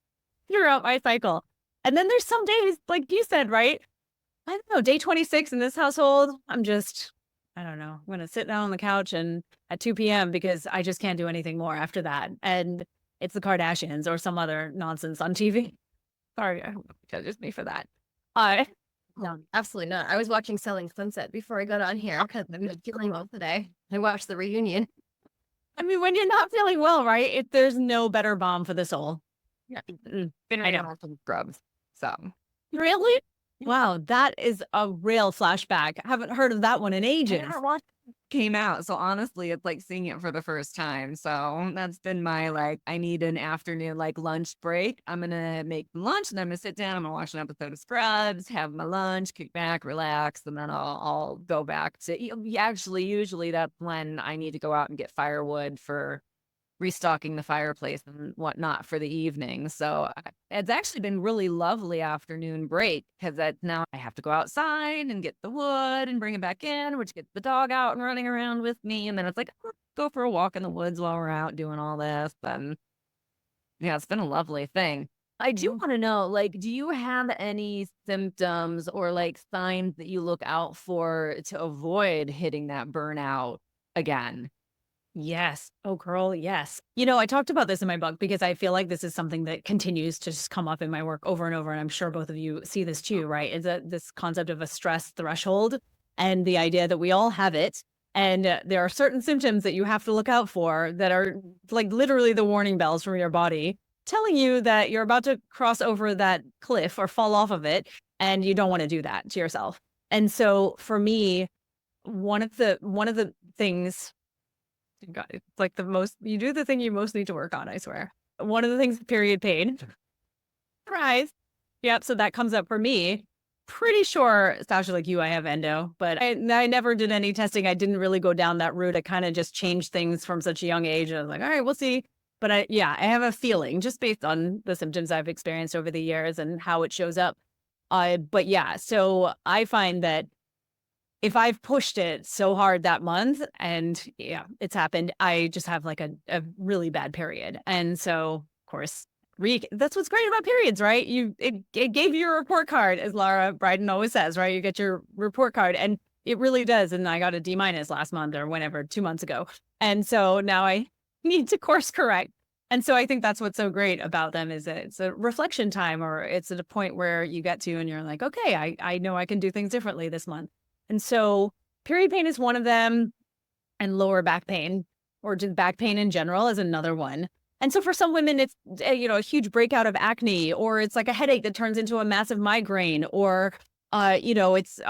throughout my cycle. And then there's some days, like you said, right? I don't know, day 26 in this household, I don't know. I'm going to sit down on the couch and at 2 p.m. because I just can't do anything more after that. And it's the Kardashians or some other nonsense on TV. Sorry, I hope nobody judges me for that. No, absolutely not. I was watching Selling Sunset before I got on here because I'm not feeling well today. I watched the reunion. I mean, when you're not feeling well, right? There's no better balm for the soul. Yeah. Been I know. on some drugs. So Really? Wow, that is a real flashback. I haven't heard of that one in ages. came out. So honestly, it's like seeing it for the first time. So that's been my I need an afternoon lunch break. I'm gonna make lunch and I'm gonna sit down. I'm gonna watch an episode of Scrubs, have my lunch, kick back, relax, and then I'll go back to actually usually that's when I need to go out and get firewood for restocking the fireplace and whatnot for the evening. So it's actually been really lovely afternoon break because now I have to go outside and get the wood and bring it back in, which gets the dog out and running around with me. And then it's go for a walk in the woods while we're out doing all this. And yeah, it's been a lovely thing. I do want to know, do you have any symptoms or signs that you look out for to avoid hitting that burnout again? Yes. Oh, girl, yes. I talked about this in my book because I feel like this is something that continues to just come up in my work over and over. And I'm sure both of you see this too, right? Is that this concept of a stress threshold and the idea that we all have it. And there are certain symptoms that you have to look out for that are literally the warning bells from your body telling you that you're about to cross over that cliff or fall off of it. And you don't want to do that to yourself. And so for me, one of the things, God, it's you do the thing you most need to work on, I swear. One of the things, period pain. Surprise. Yep. So that comes up for me. Pretty sure, Stasha, like you, I have endo, but I never did any testing. I didn't really go down that route. I kind of just changed things from such a young age. I was like, all right, we'll see. But I have a feeling just based on the symptoms I've experienced over the years and how it shows up. But yeah, so I find that if I've pushed it so hard that month and it's happened, I just have a really bad period. And so, of course, that's what's great about periods, right? It gave you a report card, as Laura Bryden always says, right? You get your report card and it really does. And I got a D- last month or whenever, 2 months ago. And so now I need to course correct. And so I think that's what's so great about them is that it's a reflection time, or it's at a point where you get to and you're like, okay, I know I can do things differently this month. And so period pain is one of them, and lower back pain or just back pain in general is another one. And so for some women, it's, a huge breakout of acne, or it's like a headache that turns into a massive migraine, or, it's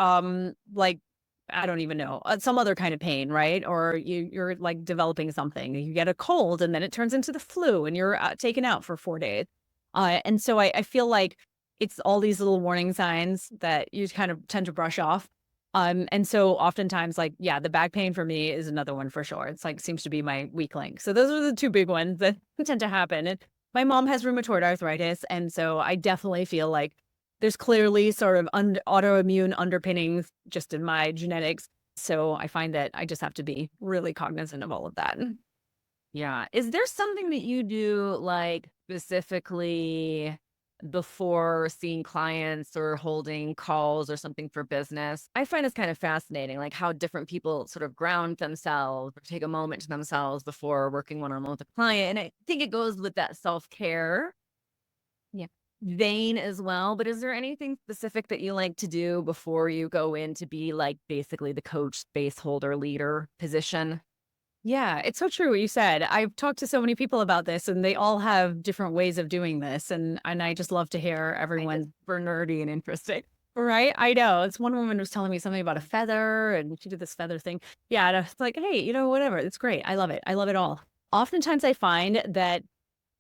I don't even know, some other kind of pain, right? Or you're developing something, you get a cold and then it turns into the flu and you're taken out for 4 days. And so I feel like it's all these little warning signs that you kind of tend to brush off. And so oftentimes the back pain for me is another one for sure. It's seems to be my weak link. So those are the two big ones that tend to happen. And my mom has rheumatoid arthritis. And so I definitely feel like there's clearly sort of autoimmune underpinnings just in my genetics. So I find that I just have to be really cognizant of all of that. Yeah. Is there something that you do specifically before seeing clients or holding calls or something for business? I find it's kind of fascinating, how different people sort of ground themselves or take a moment to themselves before working one-on-one with a client. And I think it goes with that self-care vein as well. But is there anything specific that you like to do before you go in to be basically the coach, space holder, leader position? Yeah, it's so true what you said. I've talked to so many people about this and they all have different ways of doing this. And I just love to hear everyone's for nerdy and interesting. Right? I know. It's one woman was telling me something about a feather and she did this feather thing. Yeah. And I was like, hey, whatever. It's great. I love it. I love it all. Oftentimes I find that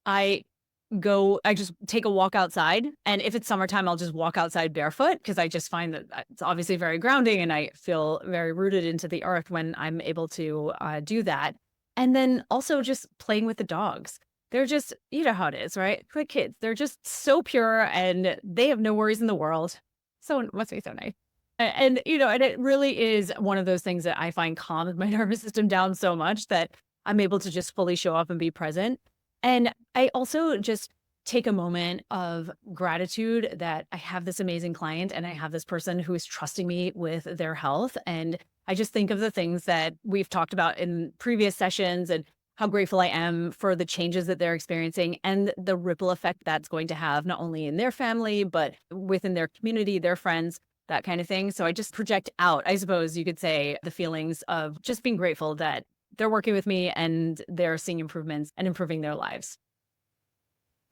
I I just take a walk outside. And if it's summertime, I'll just walk outside barefoot because I just find that it's obviously very grounding and I feel very rooted into the earth when I'm able to do that. And then also just playing with the dogs. They're just, you know how it is, right? Quick kids. They're just so pure and they have no worries in the world. So it must be so nice. And, you know, and it really is one of those things that I find calms my nervous system down so much that I'm able to just fully show up and be present. And I also just take a moment of gratitude that I have this amazing client and I have this person who is trusting me with their health. And I just think of the things that we've talked about in previous sessions and how grateful I am for the changes that they're experiencing and the ripple effect that's going to have not only in their family, but within their community, their friends, that kind of thing. So I just project out, I suppose you could say, the feelings of just being grateful that they're working with me and they're seeing improvements and improving their lives.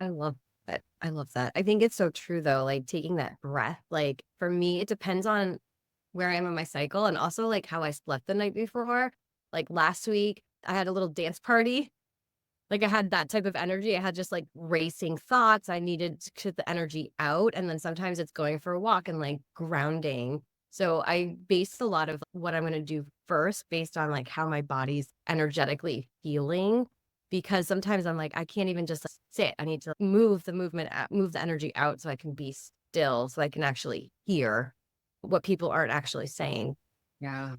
I love that. I love that. I think it's so true though, like taking that breath. Like for me, it depends on where I am in my cycle and also like how I slept the night before. Like last week, I had a little dance party. Like I had that type of energy. I had just like racing thoughts. I needed to get the energy out. And then sometimes it's going for a walk and like grounding. So I base a lot of what I'm going to do first based on like how my body's energetically feeling. Because sometimes I'm like, I can't even just sit. I need to move the movement out, move the energy out so I can be still, so I can actually hear what people aren't actually saying. Yeah.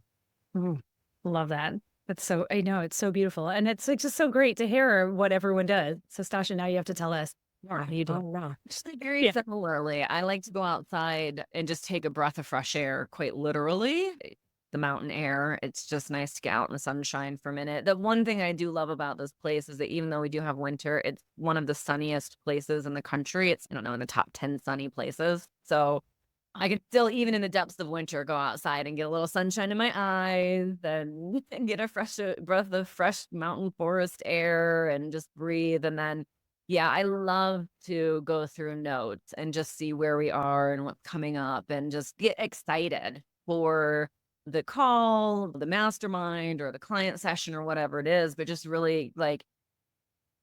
Love that. That's so, I know it's so beautiful. And it's like just so great to hear what everyone does. So Stasha, now you have to tell us. How do you do? No. Just like very similarly, I like to go outside and just take a breath of fresh air, quite literally. The mountain air. It's just nice to get out in the sunshine for a minute. The one thing I do love about this place is that even though we do have winter, it's one of the sunniest places in the country. It's, I don't know, in the top 10 sunny places. So I can still, even in the depths of winter, go outside and get a little sunshine in my eyes and get a fresh breath of fresh mountain forest air and just breathe. And then, yeah, I love to go through notes and just see where we are and what's coming up and just get excited for the call, the mastermind or the client session or whatever it is, but just really like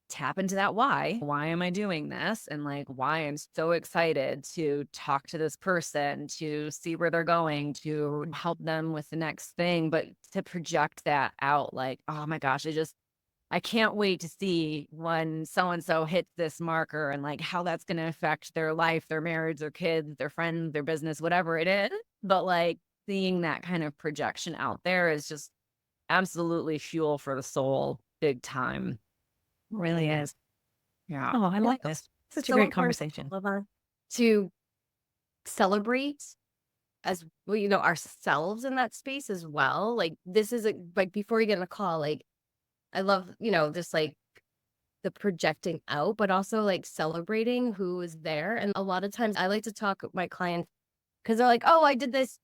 tap into that why. Why am I doing this? And like why I'm so excited to talk to this person, to see where they're going, to help them with the next thing, but to project that out like, oh my gosh, I can't wait to see when so-and-so hits this marker and like how that's going to affect their life, their marriage, their kids, their friends, their business, whatever it is. But like seeing that kind of projection out there is just absolutely fuel for the soul, big time. Really is. Yeah. Oh, I like this. Such a So great important conversation. to celebrate as well, you know, ourselves in that space as well. Like this is like before you get in a call, like I love, you know, just like the projecting out, but also like celebrating who is there. And a lot of times I like to talk with my clients because they're like, oh, I did this.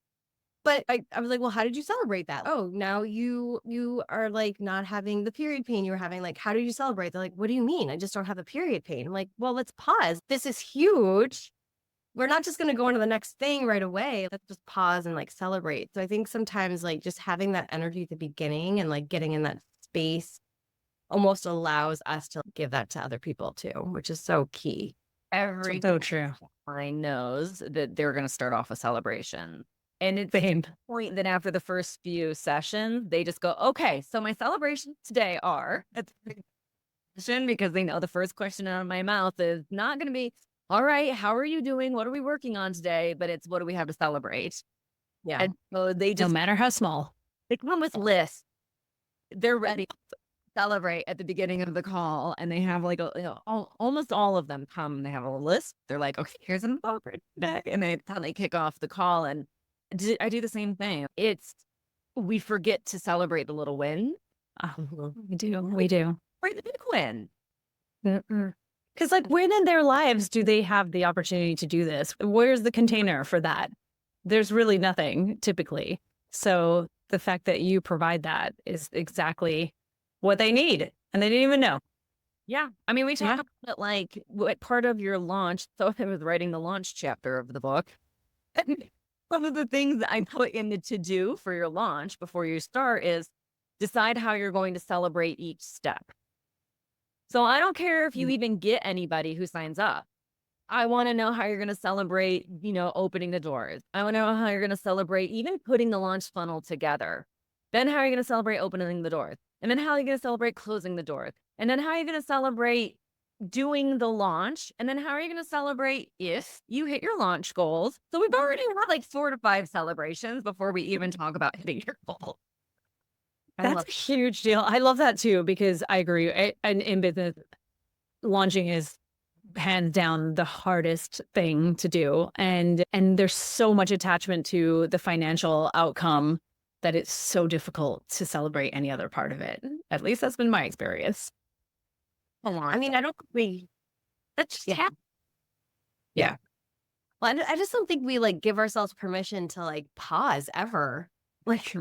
But I was like, well, how did you celebrate that? Oh, now you are like not having the period pain you were having. Like, how did you celebrate? They're like, what do you mean? I just don't have a period pain. I'm like, well, let's pause. This is huge. We're not just going to go on to the next thing right away. Let's just pause and like celebrate. So I think sometimes like just having that energy at the beginning and like getting in that space almost allows us to give that to other people too, which is so key. Every So true. client knows that they're going to start off a celebration. And it's Same. the point that after the first few sessions, they just go, okay, so my celebrations today are at the session, because they know the first question out of my mouth is not going to be, all right, how are you doing? What are we working on today? But it's, what do we have to celebrate? Yeah. And so they No just, matter how small. they come with lists. They're ready to celebrate at the beginning of the call. And they have like, almost all of them come, they have a list. They're like, okay, here's an celebrate today. And that's how they kick off the call. And I do the same thing. We forget to celebrate the little win. We do. We do. Right, the big win. Because like when in their lives do they have the opportunity to do this? Where's the container for that? There's really nothing typically. So the fact that you provide that is exactly what they need. And they didn't even know. Yeah. I mean, we talk about it like what part of your launch. So I was writing the launch chapter of the book. And one of the things that I put in the to do for your launch before you start is decide how you're going to celebrate each step. So I don't care if you even get anybody who signs up. I want to know how you're going to celebrate, opening the doors. I want to know how you're going to celebrate even putting the launch funnel together. Then how are you going to celebrate opening the doors? And then how are you going to celebrate closing the doors? And then how are you going to celebrate doing the launch? And then how are you going to celebrate if you hit your launch goals? So we've already had like 4 to 5 celebrations before we even talk about hitting your goal. That's a huge deal. I love that too, because I agree. And in business, launching is hands down the hardest thing to do. And there's so much attachment to the financial outcome that it's so difficult to celebrate any other part of it. At least that's been my experience. I mean, I don't think we, that's just happen. Yeah. Well, I just don't think we like give ourselves permission to like pause ever. Like,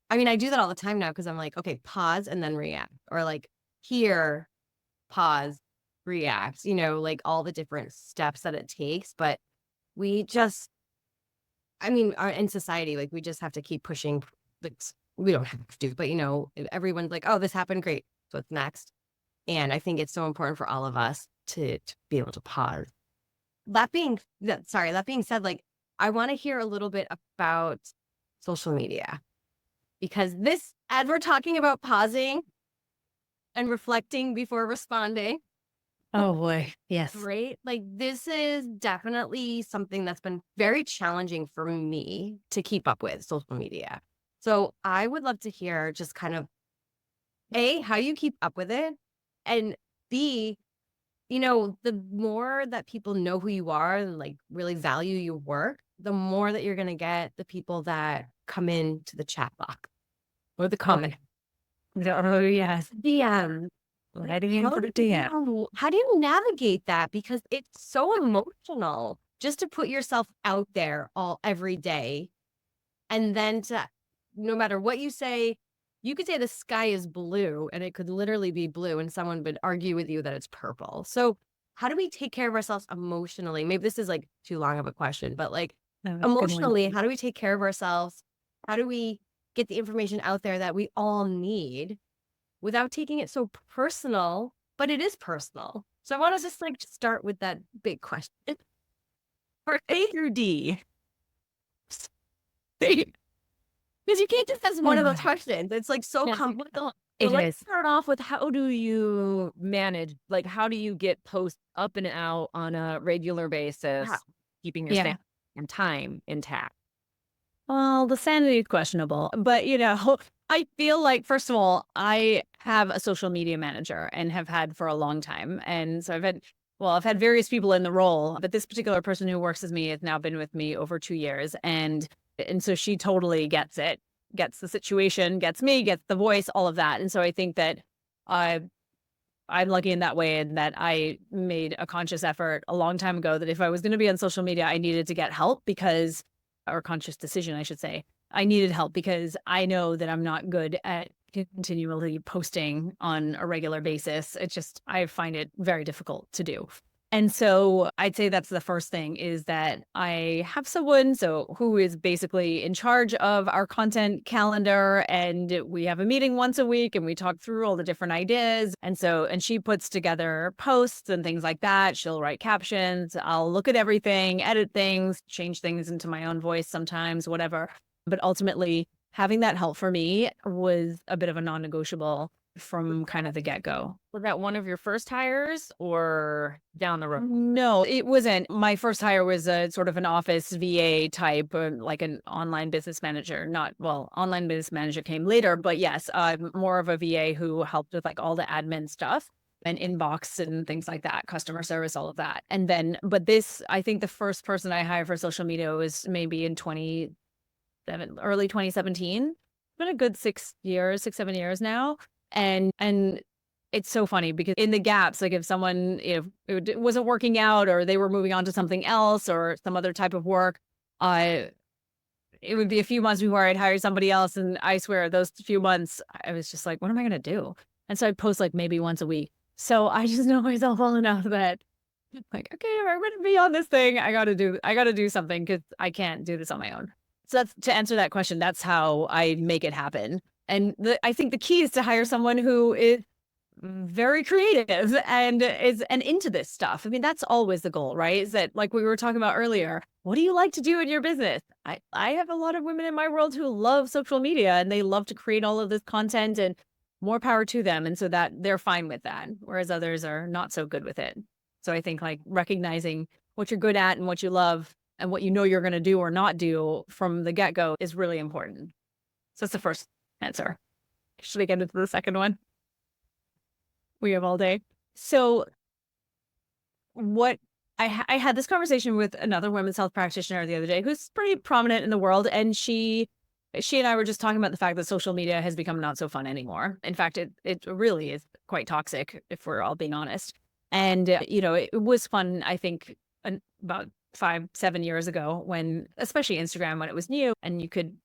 I mean, I do that all the time now because I'm like, okay, pause and then react, or like here, pause, react, like all the different steps that it takes. But we just, I mean, in society, like we just have to keep pushing. Like, we don't have to, but everyone's like, oh, this happened, great. So what's next? And I think it's so important for all of us to be able to pause. That being said, like, I want to hear a little bit about social media, because as we're talking about pausing and reflecting before responding. Oh boy. Yes. Right? Like, this is definitely something that's been very challenging for me to keep up with, social media. So I would love to hear just kind of A, how you keep up with it, and B, the more that people know who you are and like really value your work, the more that you're going to get the people that come into the chat box or the comment. Oh, yes. DM. Letting in for the DM. How do you navigate that? Because it's so emotional just to put yourself out there every day. And then no matter what you say, you could say the sky is blue and it could literally be blue and someone would argue with you that it's purple. So how do we take care of ourselves emotionally? Maybe this is like too long of a question, but like emotionally, how do we take care of ourselves? How do we get the information out there that we all need without taking it so personal? But it is personal. So I want to just like start with that big question. For A through D. Because you can't just ask one of those questions. It's like so complex. So let's start off with, how do you manage, like, how do you get posts up and out on a regular basis, keeping your sanity and time intact? Well, the sanity is questionable, but I feel like, first of all, I have a social media manager and have had for a long time. And so I've had various people in the role, but this particular person who works with me has now been with me over 2 years. And so she totally gets it, gets the situation, gets me, gets the voice, all of that. And so I think that I'm lucky in that way, and that I made a conscious effort a long time ago that if I was going to be on social media, I needed to get help, or conscious decision, I should say. I needed help because I know that I'm not good at continually posting on a regular basis. I find it very difficult to do. And so I'd say that's the first thing, is that I have someone who is basically in charge of our content calendar, and we have a meeting once a week and we talk through all the different ideas. And she puts together posts and things like that. She'll write captions. I'll look at everything, edit things, change things into my own voice sometimes, whatever. But ultimately, having that help for me was a bit of a non-negotiable from kind of the get-go. Was that one of your first hires or down the road? No, it wasn't. My first hire was a sort of an office VA type, like an online business manager. Online business manager came later, but yes, more of a VA who helped with like all the admin stuff and inbox and things like that, customer service, all of that. And then, I think the first person I hired for social media was maybe in early 2017. It's been a good 6, 7 years now. And it's so funny because in the gaps, like if someone, it wasn't working out or they were moving on to something else or some other type of work, it would be a few months before I'd hire somebody else. And I swear those few months, I was just like, what am I going to do? And so I'd post like maybe once a week. So I just know myself well enough that like, okay, if I'm going to be on this thing, I got to do something, because I can't do this on my own. So that's, to answer that question, that's how I make it happen. And I think the key is to hire someone who is very creative and into this stuff. I mean, that's always the goal, right? Is that, like we were talking about earlier, what do you like to do in your business? I have a lot of women in my world who love social media and they love to create all of this content, and more power to them. And so that they're fine with that, whereas others are not so good with it. So I think like recognizing what you're good at and what you love and what you know you're going to do or not do from the get-go is really important. So that's the first answer. Should we get into the second one? We have all day. So what I had this conversation with another women's health practitioner the other day who's pretty prominent in the world. And she and I were just talking about the fact that social media has become not so fun anymore. In fact, it really is quite toxic, if we're all being honest. And, it was fun, I think, about 5-7 years ago when, especially Instagram, when it was new and you could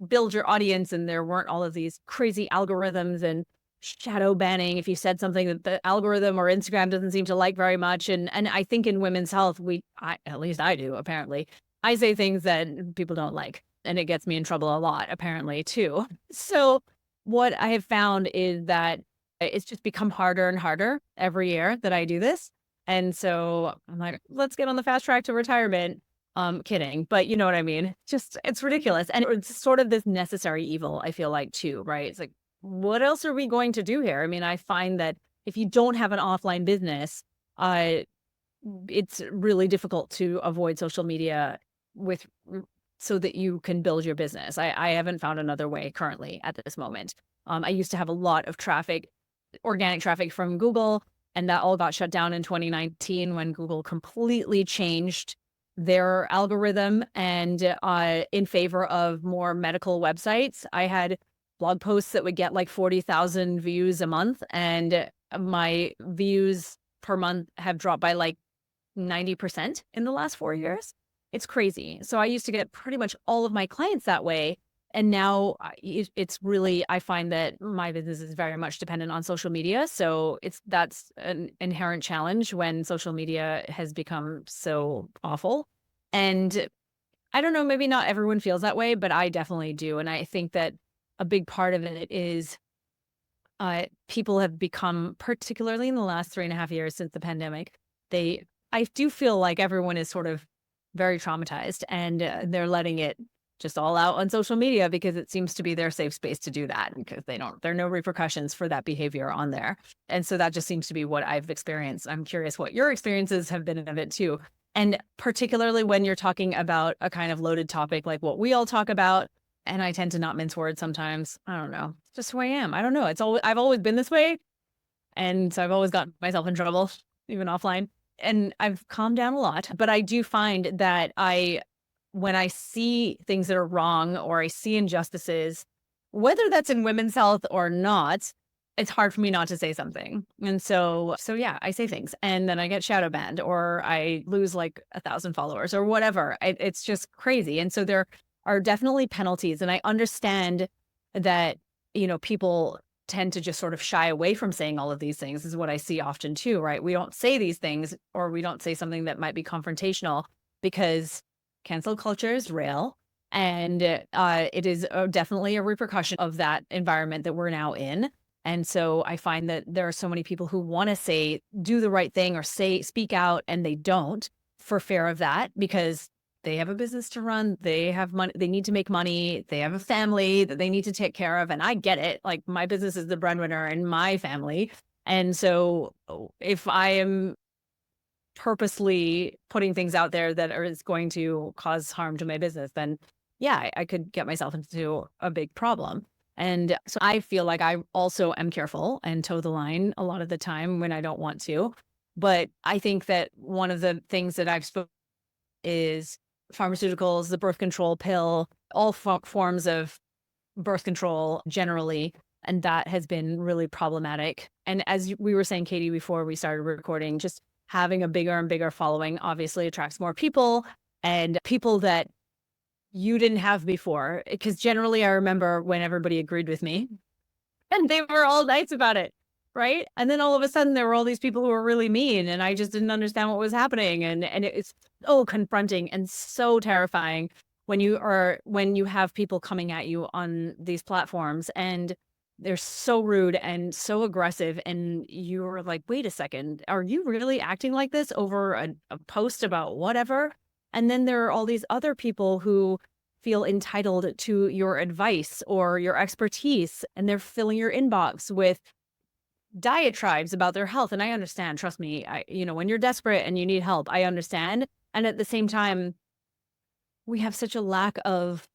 build your audience and there weren't all of these crazy algorithms and shadow banning if you said something that the algorithm or Instagram doesn't seem to like very much. And I think in women's health, at least I do, apparently, I say things that people don't like and it gets me in trouble a lot, apparently, too. So what I have found is that it's just become harder and harder every year that I do this. And so I'm like, let's get on the fast track to retirement. Kidding, but you know what I mean? It's ridiculous. And it's sort of this necessary evil, I feel like, too, right? It's like, what else are we going to do here? I mean, I find that if you don't have an offline business, it's really difficult to avoid social media so that you can build your business. I haven't found another way currently at this moment. I used to have a lot of traffic, organic traffic from Google, and that all got shut down in 2019 when Google completely changed their algorithm and in favor of more medical websites. I had blog posts that would get like 40,000 views a month, and my views per month have dropped by like 90% in the last 4 years. It's crazy. So I used to get pretty much all of my clients that way. And now it's really, I find that my business is very much dependent on social media. So that's an inherent challenge when social media has become so awful. And I don't know, maybe not everyone feels that way, but I definitely do. And I think that a big part of it is people have become, particularly in the last 3.5 years since the pandemic, I do feel like everyone is sort of very traumatized and they're letting it just all out on social media because it seems to be their safe space to do that, because there are no repercussions for that behavior on there. And so that just seems to be what I've experienced. I'm curious what your experiences have been of it too. And particularly when you're talking about a kind of loaded topic like what we all talk about, and I tend to not mince words sometimes. I don't know. It's just who I am. I don't know. I've always been this way. And so I've always gotten myself in trouble, even offline. And I've calmed down a lot. But I do find that when I see things that are wrong or I see injustices, whether that's in women's health or not, it's hard for me not to say something. And so yeah, I say things and then I get shadow banned or I lose like 1,000 followers or whatever. It's just crazy. And so there are definitely penalties. And I understand that, people tend to just sort of shy away from saying all of these things. This is what I see often too, right? We don't say these things or we don't say something that might be confrontational because cancel culture is real. And it is definitely a repercussion of that environment that we're now in. And so I find that there are so many people who want to do the right thing or speak out, and they don't for fear of that because they have a business to run. They have money. They need to make money. They have a family that they need to take care of. And I get it. Like my business is the breadwinner in my family. And so if I am purposely putting things out there that is going to cause harm to my business, then yeah, I could get myself into a big problem. And so I feel like I also am careful and toe the line a lot of the time when I don't want to. But I think that one of the things that I've spoken is pharmaceuticals, the birth control pill, all forms of birth control generally. And that has been really problematic. And as we were saying, Katie, before we started recording, just having a bigger and bigger following obviously attracts more people and people that you didn't have before. Because generally I remember when everybody agreed with me and they were all nice about it, right? And then all of a sudden there were all these people who were really mean and I just didn't understand what was happening. And it's so confronting and so terrifying when you have people coming at you on these platforms and they're so rude and so aggressive. And you're like, wait a second, are you really acting like this over a post about whatever? And then there are all these other people who feel entitled to your advice or your expertise, and they're filling your inbox with diatribes about their health. And I understand, trust me, when you're desperate and you need help, I understand. And at the same time, we have such a lack of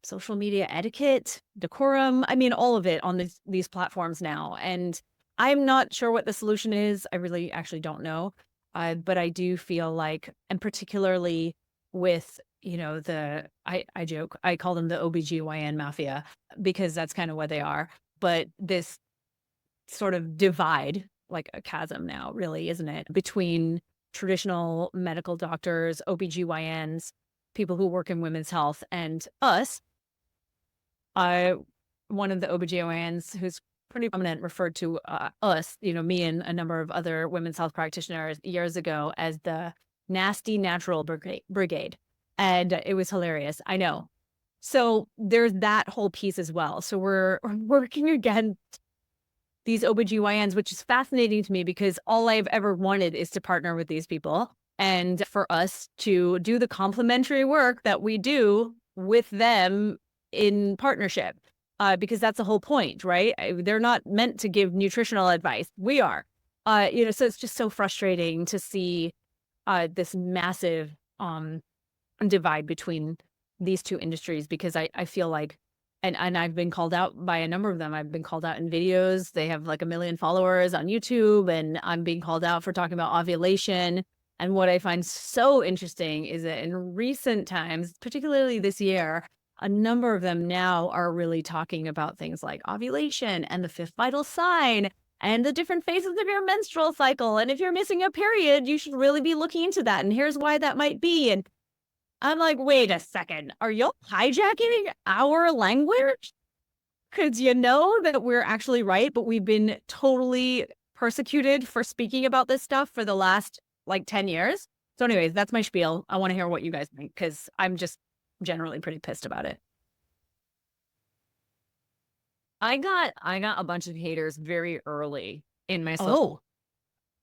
social media etiquette, decorum. I mean, all of it on these platforms now. And I'm not sure what the solution is. I really actually don't know. But I do feel like, and particularly with, I joke, I call them the OBGYN mafia, because that's kind of what they are. But this sort of divide, like a chasm now, really, isn't it? Between traditional medical doctors, OBGYNs, people who work in women's health, and us. One of the OBGYNs who's pretty prominent referred to us, me and a number of other women's health practitioners years ago as the nasty natural brigade. And it was hilarious. I know. So there's that whole piece as well. So we're working against these OBGYNs, which is fascinating to me because all I've ever wanted is to partner with these people and for us to do the complementary work that we do with them in partnership, because that's the whole point, right? They're not meant to give nutritional advice. We are, so it's just so frustrating to see this massive divide between these two industries, because I feel like, and I've been called out by a number of them. I've been called out in videos. They have like 1 million followers on YouTube, and I'm being called out for talking about ovulation. And what I find so interesting is that in recent times, particularly this year, a number of them now are really talking about things like ovulation and the 5th vital sign and the different phases of your menstrual cycle. And if you're missing a period, you should really be looking into that. And here's why that might be. And I'm like, wait a second, are y'all hijacking our language? Because you know that we're actually right, but we've been totally persecuted for speaking about this stuff for the last 10 years. So anyways, that's my spiel. I want to hear what you guys think, because I'm just generally pretty pissed about it. I got a bunch of haters very early in my social.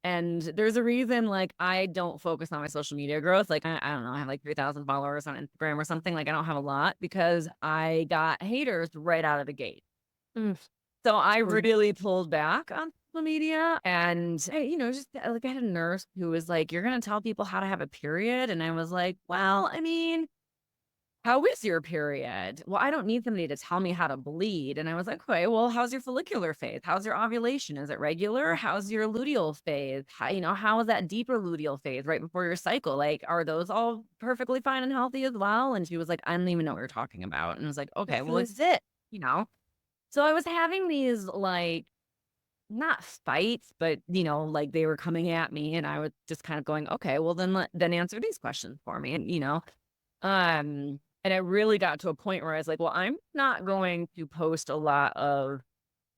And there's a reason, I don't focus on my social media growth. I don't know, I have 3,000 followers on Instagram or something. I don't have a lot because I got haters right out of the gate. So I really pulled back on social media. And, I had a nurse who was like, you're going to tell people how to have a period. And I was like, well, I mean, how is your period? Well, I don't need somebody to tell me how to bleed. And I was like, okay, well, how's your follicular phase? How's your ovulation? Is it regular? How's your luteal phase? How is that deeper luteal phase right before your cycle? Are those all perfectly fine and healthy as well? And she was like, I don't even know what you're talking about. And I was like, okay, well, it's it, So I was having these not fights, but they were coming at me, and I was just kind of going, okay, well then answer these questions for me. And and it really got to a point where I was like, well, I'm not going to post a lot of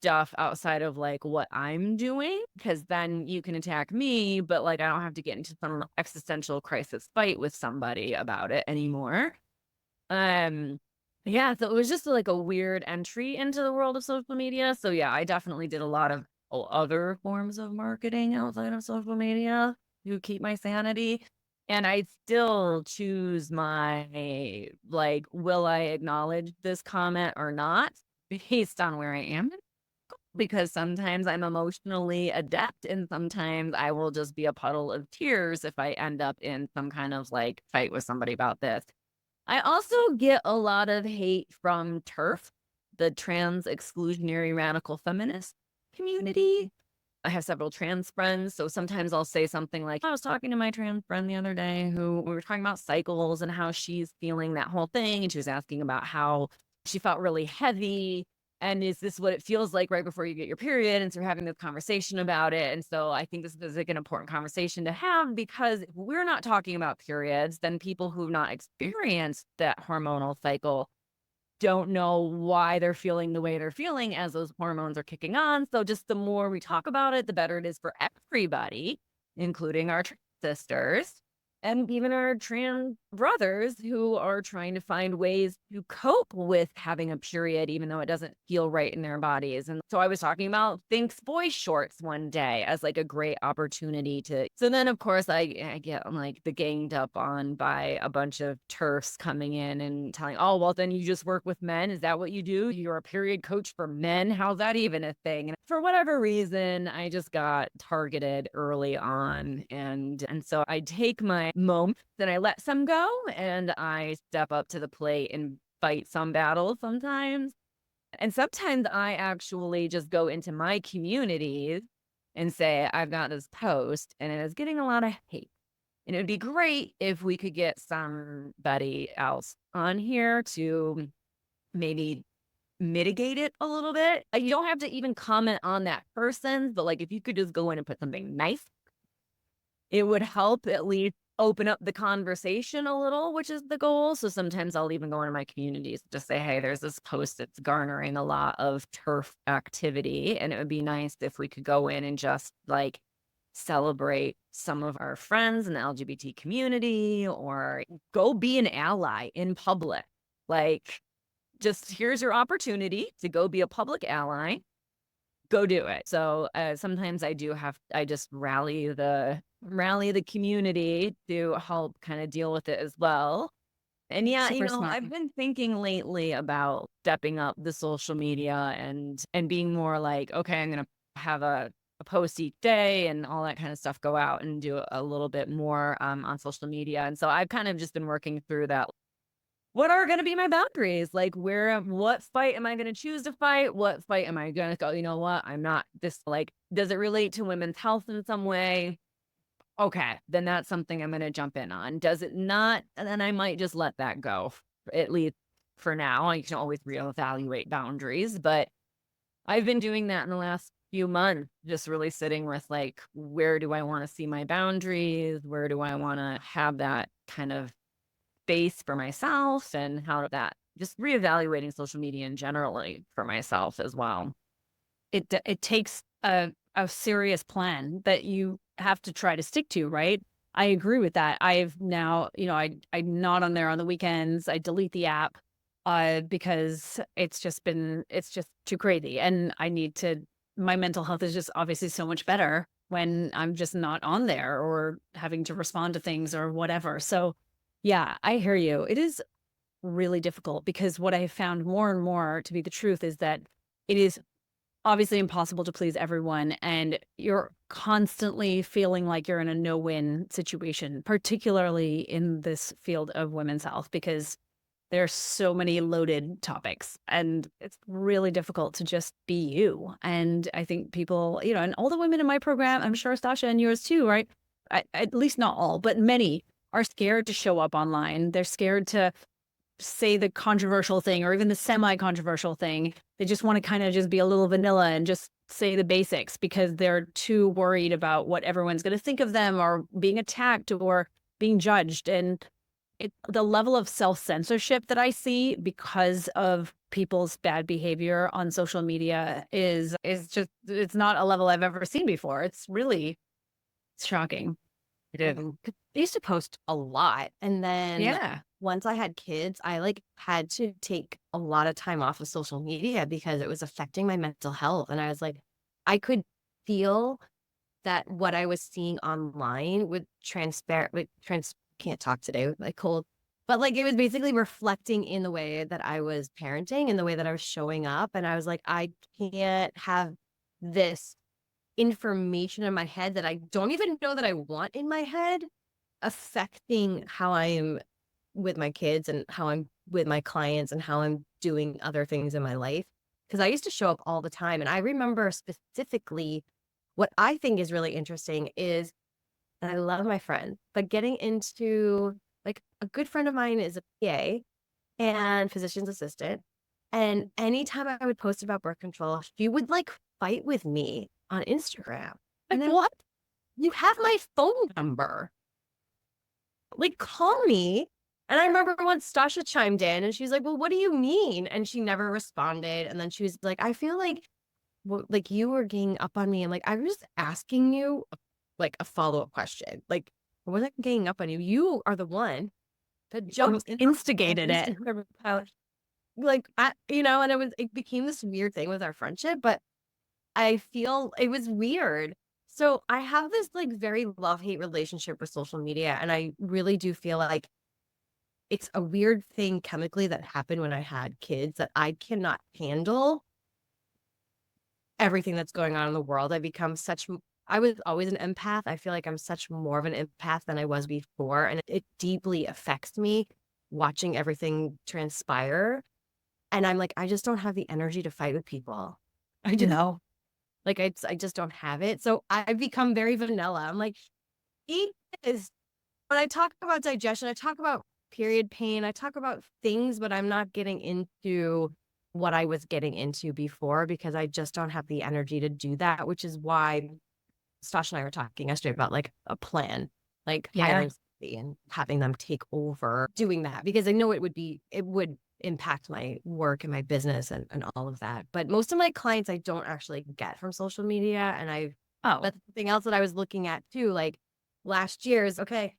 stuff outside of what I'm doing, because then you can attack me, but I don't have to get into some existential crisis fight with somebody about it anymore. Yeah, so it was just a weird entry into the world of social media. So yeah, I definitely did a lot of other forms of marketing outside of social media to keep my sanity. And I still choose my, will I acknowledge this comment or not based on where I am? Because sometimes I'm emotionally adept, and sometimes I will just be a puddle of tears if I end up in some kind of fight with somebody about this. I also get a lot of hate from TERF, the trans exclusionary radical feminist community. I have several trans friends, so sometimes I'll say something like, I was talking to my trans friend the other day who we were talking about cycles and how she's feeling that whole thing. And she was asking about how she felt really heavy. And is this what it feels like right before you get your period? And so we're having this conversation about it. And so I think this is an important conversation to have, because if we're not talking about periods, then people who've not experienced that hormonal cycle don't know why they're feeling the way they're feeling as those hormones are kicking on. So just the more we talk about it, the better it is for everybody, including our trans sisters and even our trans brothers who are trying to find ways to cope with having a period, even though it doesn't feel right in their bodies. And so I was talking about Thinks Boy shorts one day as like a great opportunity to. So then, of course, I get like the ganged up on by a bunch of TERFs coming in and telling, oh, well, then you just work with men. Is that what you do? You're a period coach for men? How's that even a thing? And for whatever reason, I just got targeted early on. And so I take my moments and I let some go and I step up to the plate and fight some battles sometimes. And sometimes I actually just go into my communities and say, I've got this post and it is getting a lot of hate. And it would be great if we could get somebody else on here to maybe mitigate it a little bit. You don't have to even comment on that person, but like if you could just go in and put something nice, it would help at least open up the conversation a little, which is the goal. So sometimes I'll even go into my communities to say, hey, there's this post that's garnering a lot of TERF activity. And it would be nice if we could go in and just like celebrate some of our friends in the LGBT community or go be an ally in public. Like, just here's your opportunity to go be a public ally. Go do it. So sometimes I just rally the community to help kind of deal with it as well. And yeah, Super smart. I've been thinking lately about stepping up the social media and being more like, okay, I'm going to have a post each day and all that kind of stuff, go out and do a little bit more on social media. And so I've kind of just been working through that. What are going to be my boundaries? Like what fight am I going to choose to fight? What fight am I going to go, you know what? I'm not this, like, does it relate to women's health in some way? Okay, then that's something I'm going to jump in on. Does it not? And then I might just let that go, at least for now. You can always reevaluate boundaries, but I've been doing that in the last few months, just really sitting with like, where do I want to see my boundaries? Where do I want to have that kind of space for myself, and how that just reevaluating social media in generally for myself as well. It takes a serious plan that you have to try to stick to, right? I agree with that. I've now, I'm not on there on the weekends. I delete the app because it's just too crazy. And my mental health is just obviously so much better when I'm just not on there or having to respond to things or whatever. So yeah, I hear you. It is really difficult because what I have found more and more to be the truth is that it is obviously impossible to please everyone. And you're constantly feeling like you're in a no-win situation, particularly in this field of women's health, because there are so many loaded topics and it's really difficult to just be you. And I think people, and all the women in my program, I'm sure Stasha and yours too, right? At least not all, but many are scared to show up online. They're scared to say the controversial thing or even the semi-controversial thing. They just want to kind of just be a little vanilla and just say the basics because they're too worried about what everyone's going to think of them or being attacked or being judged. And the level of self-censorship that I see because of people's bad behavior on social media is just, it's not a level I've ever seen before. It's really shocking. It is. I used to post a lot. And then once I had kids, I had to take a lot of time off of social media because it was affecting my mental health. And I was like, I could feel that what I was seeing online would can't talk today with my cold, but it was basically reflecting in the way that I was parenting and the way that I was showing up. And I was like, I can't have this information in my head that I don't even know that I want in my head affecting how I am with my kids and how I'm with my clients and how I'm doing other things in my life. Because I used to show up all the time. And I remember specifically what I think is really interesting is, and I love my friend, but getting into a good friend of mine is a PA and physician's assistant. And anytime I would post about birth control, she would fight with me on Instagram. And then, what? You have my phone number. Call me. And I remember once Stasha chimed in and she's like, well, what do you mean? And she never responded. And then she was like, I feel like you were ganging up on me. I'm like, I was just asking you a follow-up question. I wasn't ganging up on you. You are the one that jumped in instigated it. Like, and it became this weird thing with our friendship, but I feel it was weird. So I have this like very love-hate relationship with social media. And I really do feel like it's a weird thing chemically that happened when I had kids that I cannot handle everything that's going on in the world. I was always an empath. I feel like I'm such more of an empath than I was before. And it deeply affects me watching everything transpire. And I'm like, I just don't have the energy to fight with people. I just No. like, I just don't have it. So I've become very vanilla. I'm like, eat this. When I talk about digestion, I talk about period pain, I talk about things, but I'm not getting into what I was getting into before because I just don't have the energy to do that, which is why Stasha and I were talking yesterday about like a plan, like hiring somebody and having them take over doing that, because I know it would impact my work and my business and all of that. But most of my clients I don't actually get from social media. And that's something else that I was looking at too. Like last year is, okay,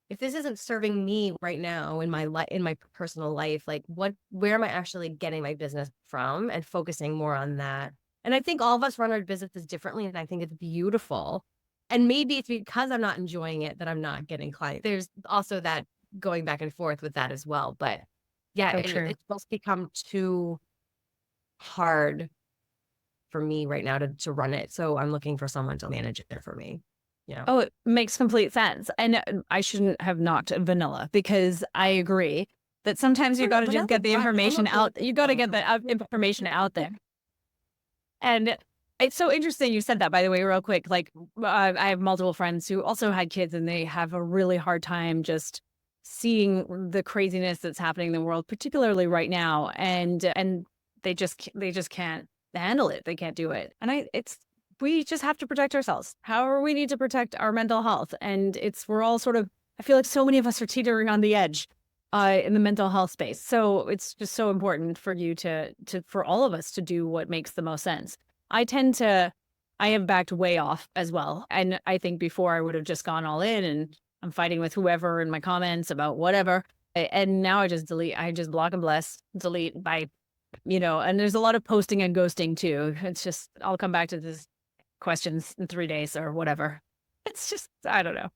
if this isn't serving me right now in my personal life, like where am I actually getting my business from, and focusing more on that. And I think all of us run our businesses differently, and I think it's beautiful. And maybe it's because I'm not enjoying it that I'm not getting clients. There's also that going back and forth with that as well. But yeah, it's just become too hard for me right now to run it. So I'm looking for someone to manage it for me. Yeah. Oh, it makes complete sense. And I shouldn't have knocked vanilla, because I agree that sometimes you got to just get the information out. You got to get the information out there. And it's so interesting you said that, by the way, real quick. Like I have multiple friends who also had kids, and they have a really hard time just seeing the craziness that's happening in the world, particularly right now. And they just can't handle it. They can't do it. And we just have to protect ourselves. However, we need to protect our mental health. And we're all sort of, I feel like so many of us are teetering on the edge in the mental health space. So it's just so important for you for all of us to do what makes the most sense. I have backed way off as well. And I think before I would have just gone all in, and I'm fighting with whoever in my comments about whatever. And now I just block and bless, delete by, and there's a lot of posting and ghosting too. It's just, I'll come back to this questions in 3 days or whatever. It's just, I don't know.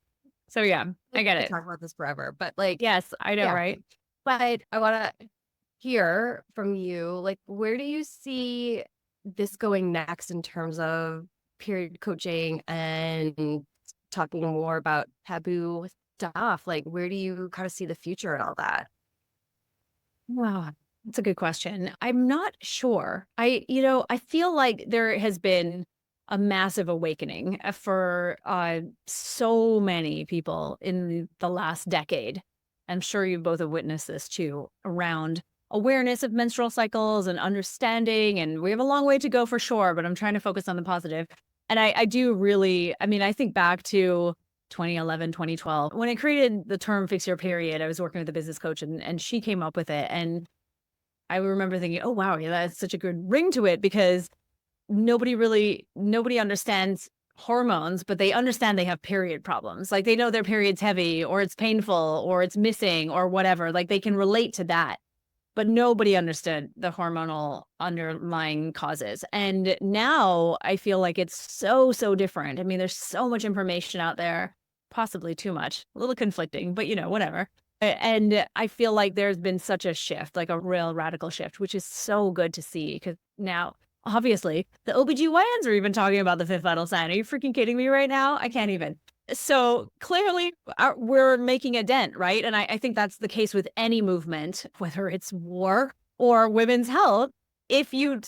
So yeah, I get it. Talk about this forever, but like, yes, I know, right? But I want to hear from you, like, where do you see this going next in terms of period coaching and talking more about taboo stuff? Like, where do you kind of see the future and all that? Wow, that's a good question. I'm not sure. I feel like there has been a massive awakening for so many people in the last decade. I'm sure you both have witnessed this too, around awareness of menstrual cycles and understanding. And we have a long way to go for sure, but I'm trying to focus on the positive. And I do really, I think back to 2011, 2012, when I created the term fix your period. I was working with a business coach, and she came up with it. And I remember thinking, oh, wow, yeah, that's such a good ring to it, because nobody understands hormones, but they understand they have period problems. Like they know their period's heavy, or it's painful, or it's missing, or whatever. Like they can relate to that, but nobody understood the hormonal underlying causes. And now I feel like it's so different. There's so much information out there, possibly too much, a little conflicting, but whatever. And I feel like there's been such a shift, like a real radical shift, which is so good to see, because now, obviously, the OBGYNs are even talking about the fifth vital sign. Are you freaking kidding me right now? I can't even. So clearly we're making a dent, right? And I think that's the case with any movement, whether it's war or women's health. If you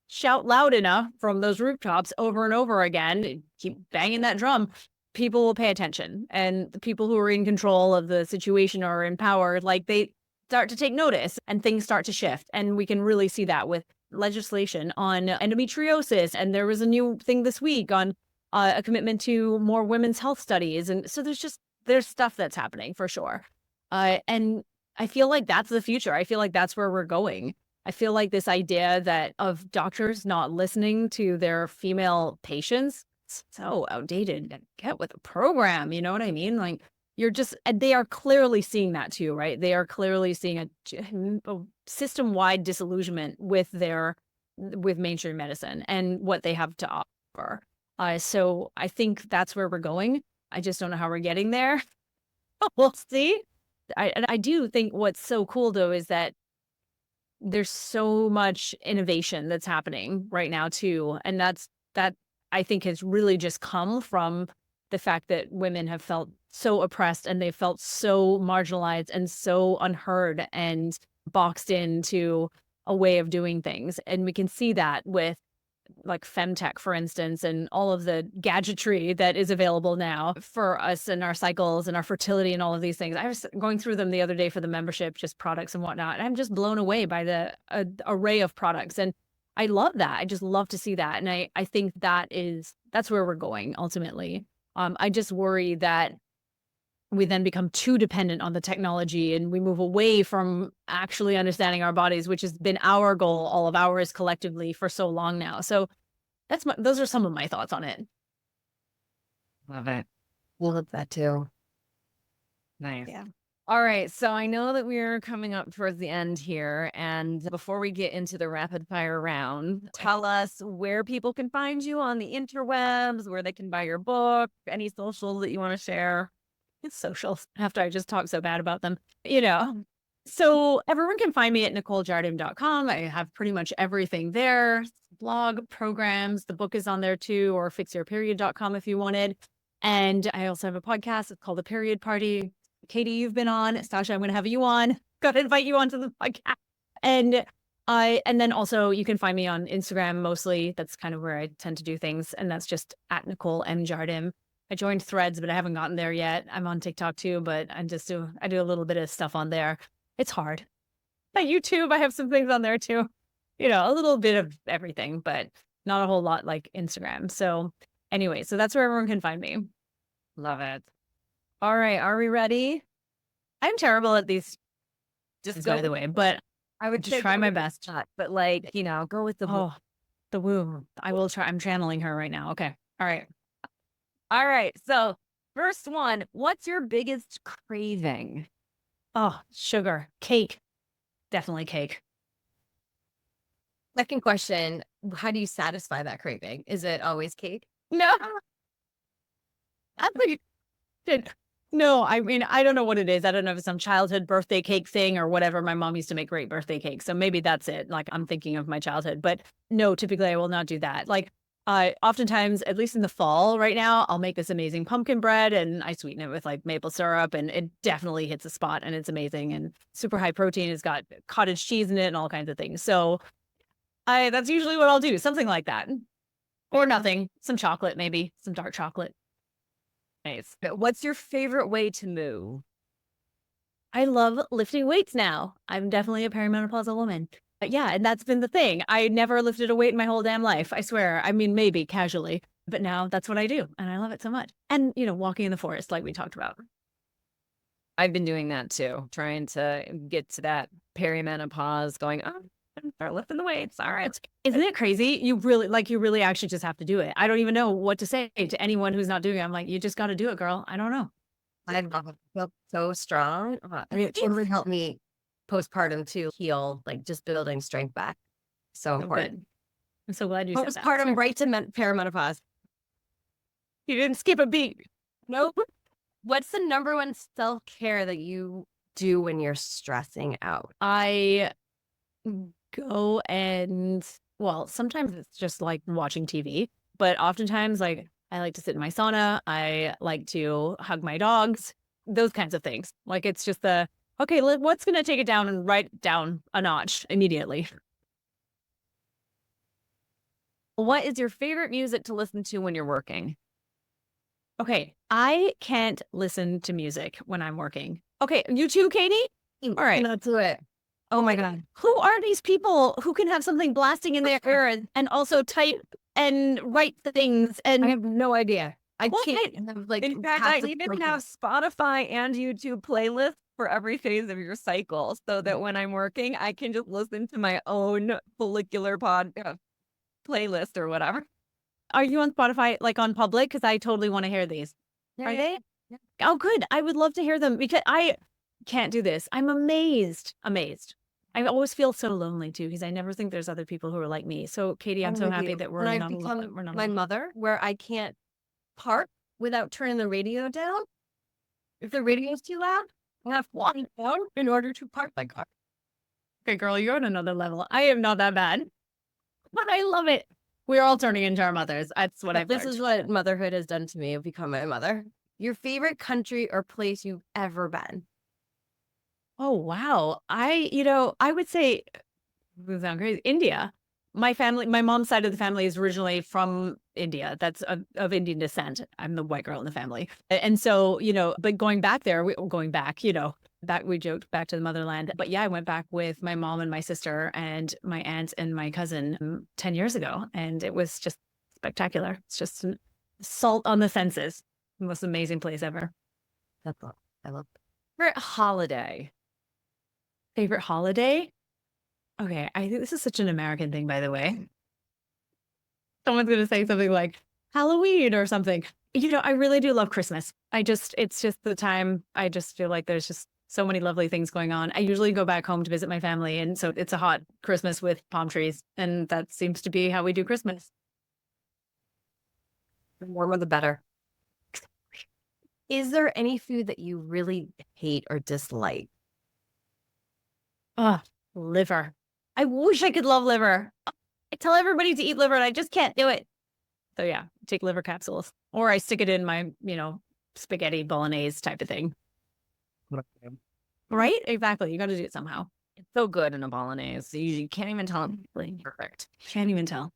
shout loud enough from those rooftops over and over again, keep banging that drum, people will pay attention. And the people who are in control of the situation or in power, like they start to take notice and things start to shift. And we can really see that with legislation on endometriosis. And there was a new thing this week on a commitment to more women's health studies. And so there's stuff that's happening for sure. And I feel like that's the future. I feel like that's where we're going. I feel like this idea of doctors not listening to their female patients, it's so outdated. Get with the program. You know what I mean? Like, and they are clearly seeing that too, right? They are clearly seeing a system-wide disillusionment with mainstream medicine and what they have to offer. So I think that's where we're going. I just don't know how we're getting there. We'll see. I do think what's so cool though is that there's so much innovation that's happening right now too. And that I think has really just come from the fact that women have felt so oppressed and they felt so marginalized and so unheard and boxed into a way of doing things. And we can see that with like femtech, for instance, and all of the gadgetry that is available now for us and our cycles and our fertility and all of these things. I was going through them the other day for the membership, just products and whatnot. And I'm just blown away by the array of products. And I love that. I just love to see that. And I think that's where we're going ultimately. I just worry that we then become too dependent on the technology and we move away from actually understanding our bodies, which has been our goal, all of ours collectively for so long now. So those are some of my thoughts on it. Love it. Love that too. Nice. Yeah. All right. So I know that we're coming up towards the end here. And before we get into the rapid fire round, tell us where people can find you on the interwebs, where they can buy your book, any social that you want to share. It's socials after I just talked so bad about them, So everyone can find me at NicoleJardim.com. I have pretty much everything there. Blog, programs, the book is on there too, or fixyourperiod.com if you wanted. And I also have a podcast. It's called The Period Party. Katie, you've been on. Stasha, I'm going to have you on. Got to invite you onto the podcast. And then also you can find me on Instagram mostly. That's kind of where I tend to do things. And that's just at Nicole M. Jardim. I joined Threads, but I haven't gotten there yet. I'm on TikTok too, but I do a little bit of stuff on there. It's hard. At YouTube, I have some things on there too. A little bit of everything, but not a whole lot like Instagram. So anyway, so that's where everyone can find me. Love it. All right. Are we ready? I'm terrible at these, Just by the way, but I would just try my best. But go with the Oh, the woo. I will try. I'm channeling her right now. Okay. All right. All right. So first one, what's your biggest craving? Oh, sugar, cake, definitely cake. Second question, how do you satisfy that craving? Is it always cake? No, no. I mean, I don't know what it is. I don't know if it's some childhood birthday cake thing or whatever. My mom used to make great birthday cakes, so maybe that's it. Like I'm thinking of my childhood, but no, typically I will not do that. Like oftentimes, at least in the fall right now, I'll make this amazing pumpkin bread and I sweeten it with like maple syrup and it definitely hits a spot and it's amazing and super high protein. It's got cottage cheese in it and all kinds of things. So that's usually what I'll do. Something like that. Or nothing. Some chocolate, maybe some dark chocolate. Nice. What's your favorite way to move? I love lifting weights now. I'm definitely a perimenopausal woman. Yeah, and that's been the thing. I never lifted a weight in my whole damn life. I swear. I mean, maybe casually, but now that's what I do. And I love it so much. And, walking in the forest like we talked about. I've been doing that too, trying to get to that perimenopause going, start lifting the weights. All right. Isn't it crazy? You really actually just have to do it. I don't even know what to say to anyone who's not doing it. I'm like, you just got to do it, girl. I don't know. I felt so strong. I mean, it totally helped me postpartum to heal, like just building strength back. So important. Good. I'm so glad you said that. Postpartum right to perimenopause. You didn't skip a beat. Nope. What's the number one self-care that you do when you're stressing out? I go sometimes it's just like watching TV, but oftentimes like I like to sit in my sauna. I like to hug my dogs, those kinds of things. Like it's just okay, what's going to take it down and right down a notch immediately. What is your favorite music to listen to when you're working? Okay, I can't listen to music when I'm working. Okay, you too, Katie? All right. Let's do it. Oh my God. Who are these people who can have something blasting in their ear and also type and write the things? And I have no idea. I can't. In fact, I even have Spotify and YouTube playlists for every phase of your cycle so that when I'm working, I can just listen to my own follicular playlist or whatever. Are you on Spotify, like on public? Because I totally want to hear these. Yeah, Are they? Yeah. Oh, good. I would love to hear them because I can't do this. I'm amazed. I always feel so lonely too because I never think there's other people who are like me. So, Katie, I'm so happy that we're and I've not become alone. We're not my alone. mother, where I can't park without turning the radio down. If the radio's too loud, I have to walk it down in order to park my car. Okay, girl, you're on another level. I am not that bad, but I love it. We're all turning into our mothers. That's what I've This learned. is what motherhood has done to me. I've become my mother. Your favorite country or place you've ever been? Oh, wow. I would say, this sounds crazy, India. My mom's side of the family is originally from India. That's of Indian descent. I'm the white girl in the family. And so, but going back there, we joked back to the motherland. But yeah, I went back with my mom and my sister and my aunt and my cousin 10 years ago. And it was just spectacular. It's just salt on the senses. The most amazing place ever. That's all. I love it. Favorite holiday. Favorite holiday? Okay, I think this is such an American thing, by the way. Someone's going to say something like Halloween or something. I really do love Christmas. It's just the time. I just feel like there's just so many lovely things going on. I usually go back home to visit my family. And so it's a hot Christmas with palm trees. And that seems to be how we do Christmas. The warmer, the better. Is there any food that you really hate or dislike? Oh, liver. I wish I could love liver. I tell everybody to eat liver and I just can't do it. So yeah, take liver capsules or I stick it in my, spaghetti bolognese type of thing. Right? Exactly. You got to do it somehow. It's so good in a bolognese. You can't even tell it's perfect. Can't even tell.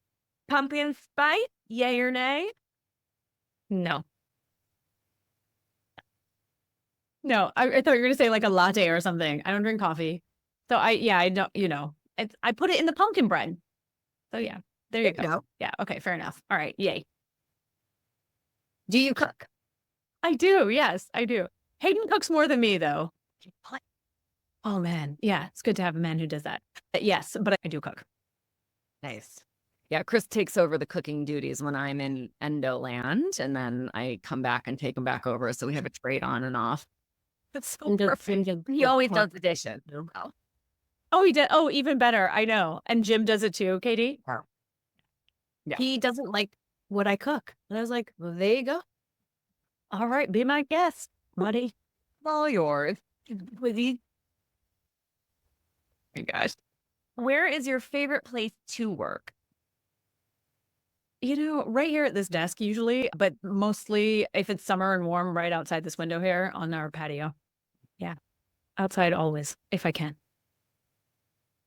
Pumpkin spice, yay or nay? No. No, I thought you were going to say like a latte or something. I don't drink coffee. So I don't, I put it in the pumpkin bread. So yeah, there you go. Yeah. Okay. Fair enough. All right. Yay. Do you cook? I do. Yes, I do. Hayden cooks more than me though. Oh man. Yeah. It's good to have a man who does that. Yes, but I do cook. Nice. Yeah, Chris takes over the cooking duties when I'm in Endo land, and then I come back and take him back over. So we have a trade on and off. That's so perfect. He always does the dishes. Oh, he did. Oh, even better. I know. And Jim does it too, Katie. Yeah. He doesn't like what I cook. And I was like, well, there you go. All right. Be my guest, buddy. All yours. With you. Oh my gosh. Where is your favorite place to work? Right here at this desk usually, but mostly if it's summer and warm, right outside this window here on our patio. Yeah. Outside always, if I can.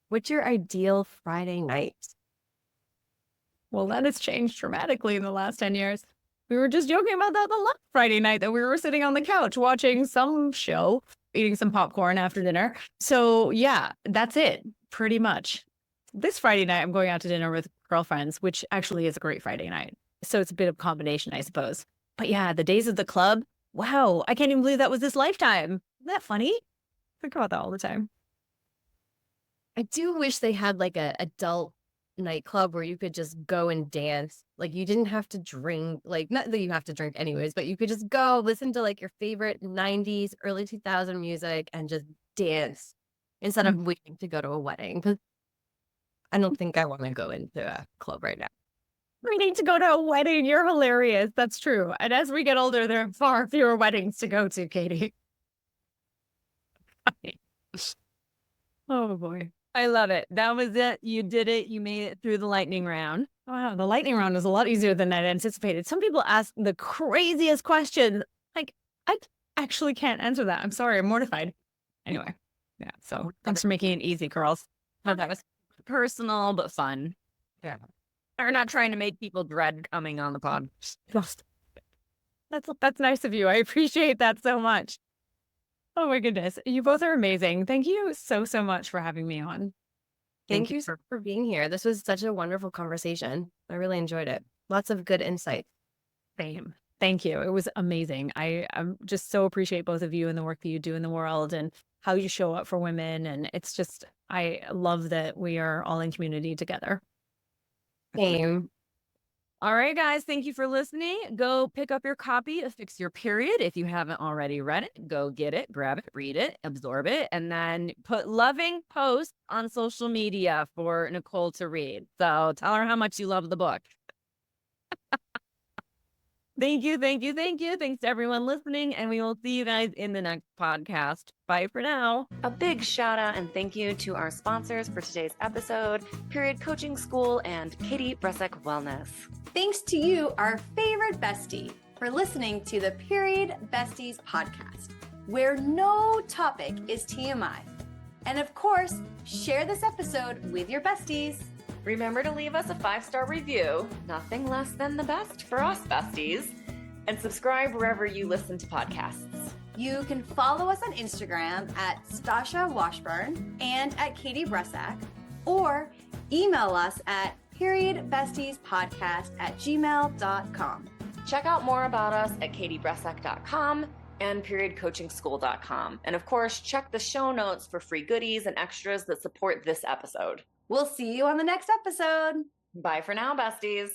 What's your ideal Friday night? Well, that has changed dramatically in the last 10 years. We were just joking about that the last Friday night that we were sitting on the couch watching some show, eating some popcorn after dinner. So yeah, that's it pretty much. This Friday night, I'm going out to dinner with girlfriends, which actually is a great Friday night. So it's a bit of a combination, I suppose. But yeah, the days of the club. Wow, I can't even believe that was this lifetime. Isn't that funny? Think about that all the time. I do wish they had like a adult nightclub where you could just go and dance. Like you didn't have to drink, like not that you have to drink anyways, but you could just go listen to like your favorite 90s, early 2000 music and just dance instead of waiting to go to a wedding. Because I don't think I want to go into a club right now. We need to go to a wedding. You're hilarious. That's true. And as we get older, there are far fewer weddings to go to, Katie. Oh boy. I love it. That was it. You did it. You made it through the lightning round. Wow, the lightning round was a lot easier than I'd anticipated. Some people ask the craziest questions. Like, I actually can't answer that. I'm sorry. I'm mortified. Anyway, yeah. So thanks for making it easy, girls. Oh, that was personal, but fun. Yeah. We're not trying to make people dread coming on the pod. That's nice of you. I appreciate that so much. Oh my goodness. You both are amazing. Thank you so, so much for having me on. Thank you for being here. This was such a wonderful conversation. I really enjoyed it. Lots of good insight. Same. Thank you. It was amazing. I'm just so appreciate both of you and the work that you do in the world and how you show up for women. And it's just, I love that we are all in community together. Same. All right, guys, thank you for listening. Go pick up your copy of Fix Your Period. If you haven't already read it, go get it, grab it, read it, absorb it, and then put loving posts on social media for Nicole to read. So tell her how much you love the book. Thank you. Thanks to everyone listening, and we will see you guys in the next podcast. Bye for now. A big shout out and thank you to our sponsors for today's episode, Period Coaching School and Katie Bressack Wellness. Thanks to you, our favorite bestie, for listening to the Period Besties Podcast, where no topic is TMI. And of course, share this episode with your besties. Remember to leave us a 5-star review, nothing less than the best for us besties, and subscribe wherever you listen to podcasts. You can follow us on Instagram at Stasha Washburn and at Katie Bressack, or email us at periodbestiespodcast@gmail.com. Check out more about us at katiebressack.com and periodcoachingschool.com. And of course, check the show notes for free goodies and extras that support this episode. We'll see you on the next episode. Bye for now, besties.